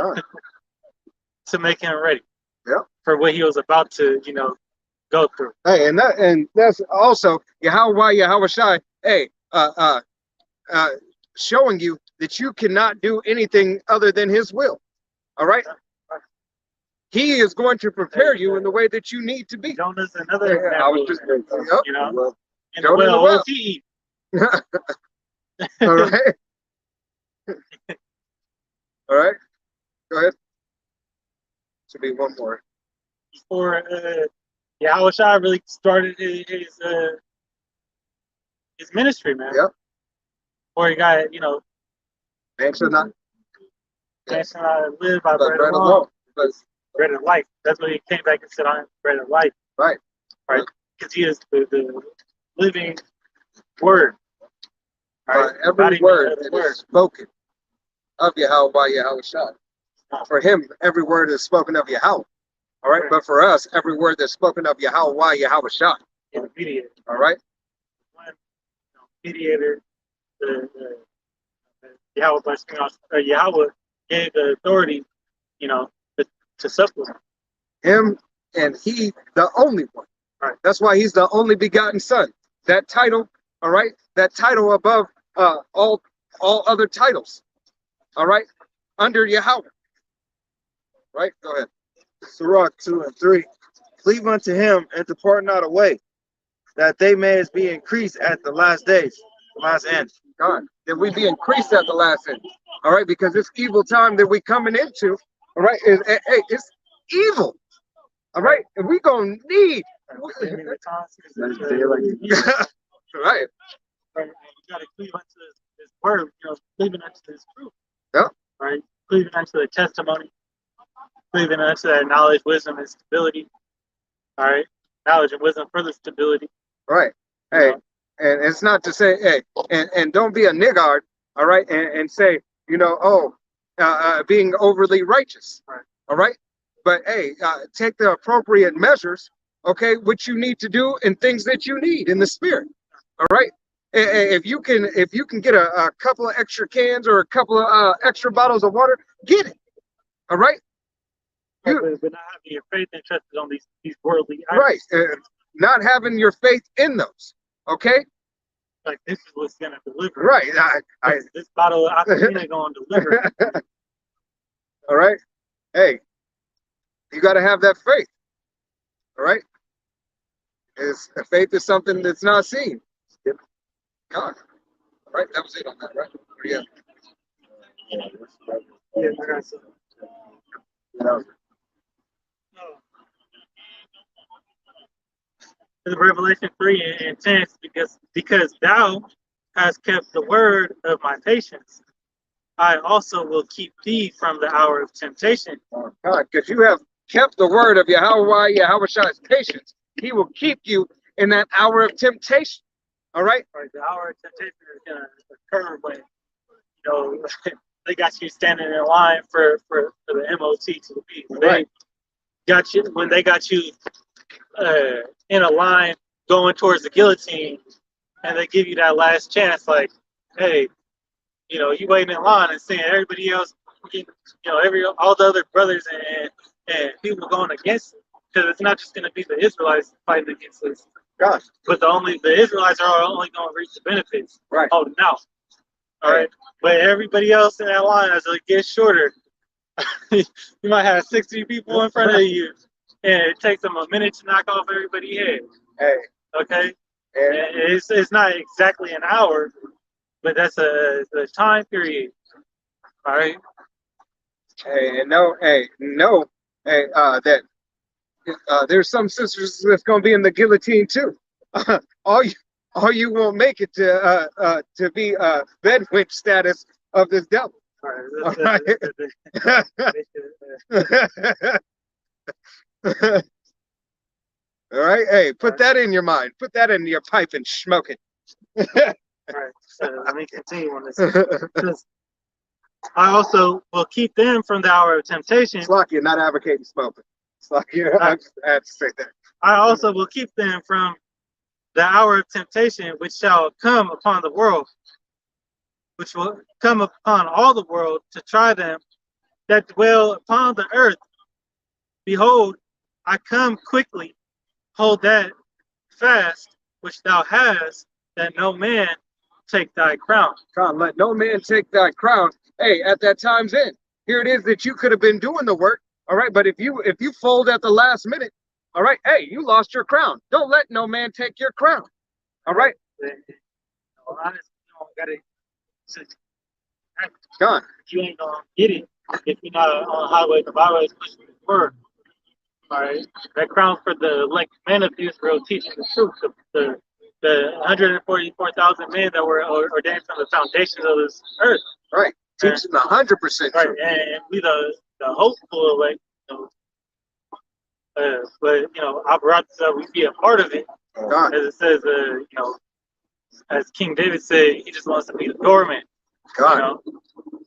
to make him ready. Yeah. For what he was about to, you know, go through. Hey, and that's also Yahweh Shai, hey, showing you that you cannot do anything other than his will. All right? He is going to prepare you in the way that you need to be. Jonah's another example. I was just, you know, in Jonah the well, well. what was he eat? All right. All right. Go ahead. Should be one more. Before Yahweh Shai really started his ministry, man. Yep. Or he got, you know, Man shall not live by bread alone, but bread of life. That's when he came back and said, "I am bread of life." right. Right. Because he is the living word. Right? Every word that is spoken of Yahweh Shai. For him, every word is spoken of Yahweh. All right. But for us, every word that's spoken of Yahweh Shai. The mediator. All right. One mediator, the Yahweh gave the authority, you know, to supplement. Him and he, the only one. Right. That's why he's the only begotten son. That title, all right, that title above all other titles. All right, under Yahweh. Right, go ahead. Sirach 2 and 3. Cleave unto him and depart not away, that they may be increased at the last days, the last end. God, that we be increased at the last end. All right, because this evil time that we coming into, all right, it's evil. All right, and we gonna need. Right. You gotta cleave unto his word, you know, cleaving unto his truth. Yep. Right? Cleaving unto the testimony, cleaving unto that knowledge, wisdom, and stability. All right. Knowledge and wisdom for the stability. Right. Hey, and it's not to say, hey, and don't be a niggard, all right, and say, you know, being overly righteous. Right. All right. But hey, take the appropriate measures, okay, which you need to do and things that you need in the spirit. All right. If you can get a couple of extra cans or a couple of extra bottles of water, get it. All right. But not having your faith entrusted on these worldly items. Right. Not having your faith in those. Okay. Like this is what's gonna deliver. Right. This bottle of Aquafina gonna deliver. All right. Hey, you got to have that faith. All right. Faith is something that's not seen. God. All right. That was it on that, right? Yeah. Yeah, I got some. The Revelation 3 and 10, because thou hast kept the word of my patience, I also will keep thee from the hour of temptation. God, because you have kept the word of Yahweh Shai's patience, he will keep you in that hour of temptation. All right? Right, the hour of temptation is gonna occur when they got you standing in line for the MOT to be. Right. When they got you in a line going towards the guillotine, and they give you that last chance, like, hey, you waiting in line and seeing everybody else, all the other brothers and people going against it, because it's not just going to be the Israelites fighting against this, God. but the Israelites are only going to reap the benefits, Right. holding out. All right, but everybody else in that line, as it gets shorter, you might have 60 people in front of you, and it takes them a minute to knock off everybody's head. Hey. Okay, And it's not exactly an hour, but that's a time period. All right. that there's some sisters that's gonna be in the guillotine too. all you won't make it to be bed witch status of this devil. All right. All right, hey, put that in your mind. Put that in your pipe and smoke it. All right. So let me continue on this. I also will keep them from the hour of temptation. It's like you're not advocating smoking. It's like I have to say that. I also will keep them from the hour of temptation, which shall come upon the world, which will come upon all the world to try them that dwell upon the earth. Behold, I come quickly. Hold that fast which thou hast, that no man take thy crown. God, let no man take thy crown. Hey, at that time's end, here it is that you could have been doing the work. All right, but if you fold at the last minute, all right, hey, you lost your crown. Don't let no man take your crown. All right. God. You ain't gonna get it if you're not on the highway. The byway is pushing the word. All right, that crown for the elect men of Israel teaching the truth. The 144,000 men that were ordained from the foundations of this earth. Right, teaching 100% right, truth. and we the hopeful elect. But I brought this up. We be a part of it, God. as it says. As King David said, he just wants to be the doorman. God.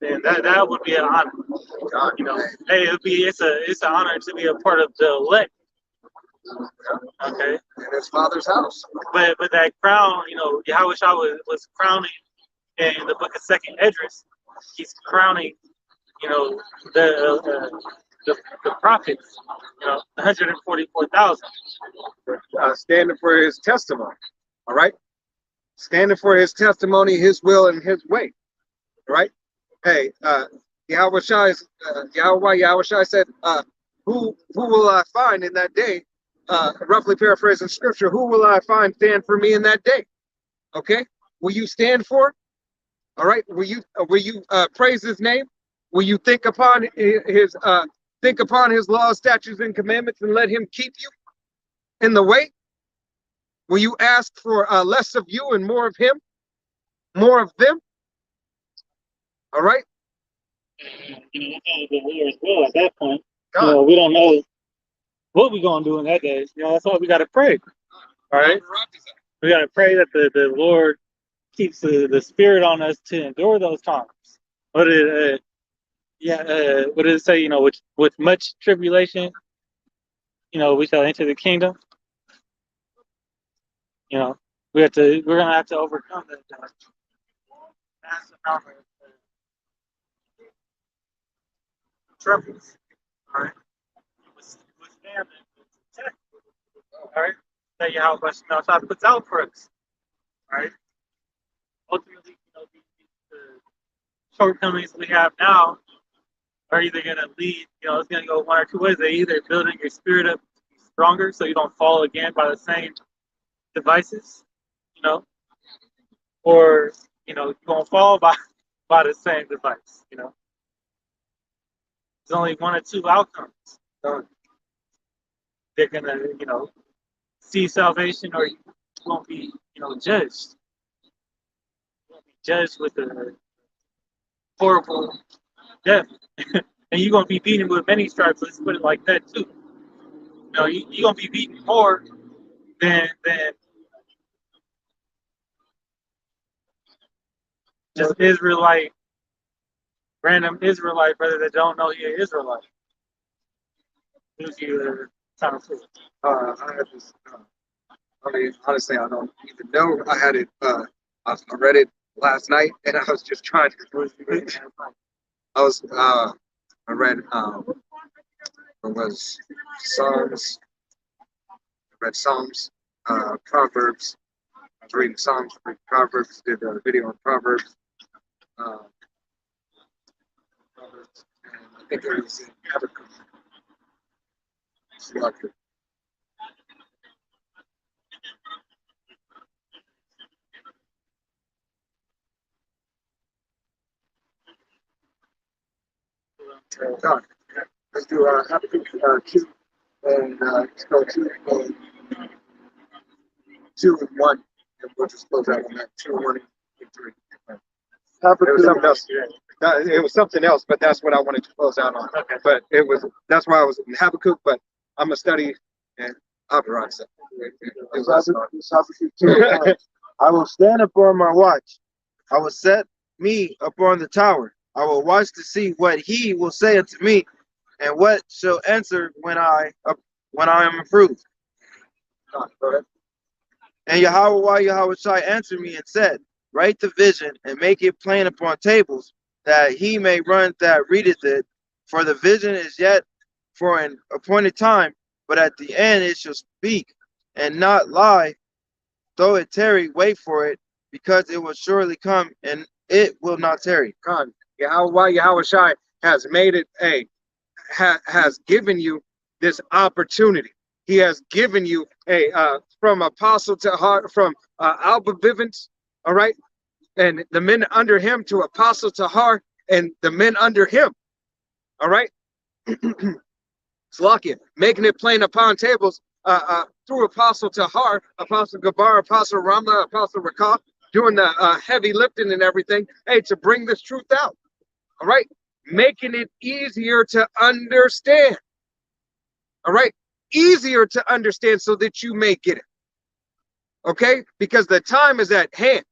And that would be an honor. God. Hey, it's an honor to be a part of the elect. Okay. In his father's house. But that crown, Yahweh Shah was crowning in the book of Second Esdras. He's crowning, the prophets, 144,000. Standing for his testimony. All right. Standing for his testimony, his will, and his way. All right. Hey, Yahweh Shai said, who will I find in that day? Roughly paraphrasing scripture, who will I find stand for me in that day? Okay. Will you stand for it? All right. Will you praise his name? Will you think upon his laws, statutes, and commandments, and let him keep you in the way? Will you ask for less of you and more of him, more of them? All right. As well at that point. God. We don't know what we're gonna do in that day. That's why we gotta pray. All right. We gotta pray that the Lord keeps the spirit on us to endure those times. What did it say? With much tribulation, we shall enter the kingdom. We're gonna have to overcome that massive amount of troubles. All right. Withstand and protect. All right. That Yahweh Shah puts out for us. All right. Ultimately, the shortcomings we have now are either going to lead, it's going to go one or two ways. They're either building your spirit up to be stronger so you don't fall again by the same devices, or, you're going to fall by the same device, There's only one or two outcomes. So they're going to, see salvation, or you won't be, judged. You won't be judged with a horrible death. and you're gonna be beaten with many stripes. Let's put it like that too. You know, you're gonna be beaten more than just Israelite, random Israelite brother that don't know you're Israelite. Gives you the time of food. I had this. I mean, honestly, I don't even know. I had it. I read it last night, and I was just trying to. I read. It was Psalms. I read Psalms, Proverbs. I was reading Psalms, reading Proverbs. Did a video on Proverbs. Proverbs, and I think it was in Habakkuk. Selected. God. Let's do Habakkuk 2 and let's go 2 and 2 and 1, and we'll just close out on that 2 and 1 and 3. It was something else. It was something else, but that's what I wanted to close out on. Okay. But that's why I was in Habakkuk. But I'm gonna study and I'll be right. Habakkuk 2:1. I will stand upon my watch. I will set me upon the tower. I will watch to see what he will say unto me, and what shall answer when I am approved. Go ahead. And Yahweh Shai answered me and said, write the vision and make it plain upon tables, that he may run that readeth it. For the vision is yet for an appointed time, but at the end it shall speak and not lie. Though it tarry, wait for it, because it will surely come, and it will not tarry. God, Yahweh Shai has made it has given you this opportunity. He has given you from apostle to heart, from Alba Vivens, all right, and the men under him to apostle to heart, and the men under him, all right. Slakia, making it plain upon tables through apostle to heart, apostle Gabar, apostle Ramla, apostle Rakah, doing the heavy lifting and everything, to bring this truth out, all right, making it easier to understand, all right, easier to understand so that you may get it, okay, because the time is at hand,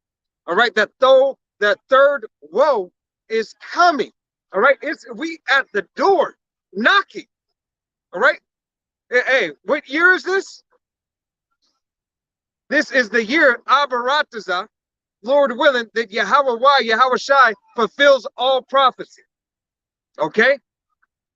all right, that third woe is coming, all right, we at the door knocking, all right. Hey, what year is this? This is the year Abaratazah, Lord willing, that Yahweh Shai fulfills all prophecy. Okay?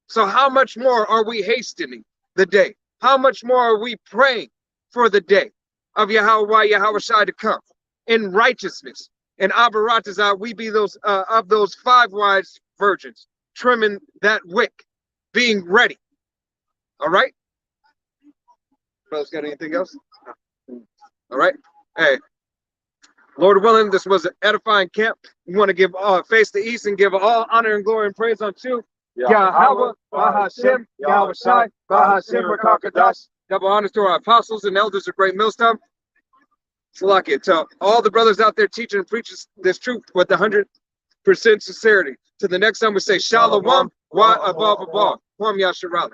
So how much more are we hastening the day? How much more are we praying for the day of Yahweh Shai to come in righteousness? And Abaratazah, we be those of those 5 wise virgins, trimming that wick, being ready. All right? Fellas, got anything else? No. All right. Hey, Lord willing, this was an edifying camp. We want to give face the east and give all honor and glory and praise unto Yahweh, Bahashem, Yahweh Shai, Bahashem, Rakakadash. Double honors to our apostles and elders of Great Millstone. Salakia, to all the brothers out there teaching and preaching this truth with 100% sincerity. To the next time we say Shalom, Wa Abba, Kwam Yasharala.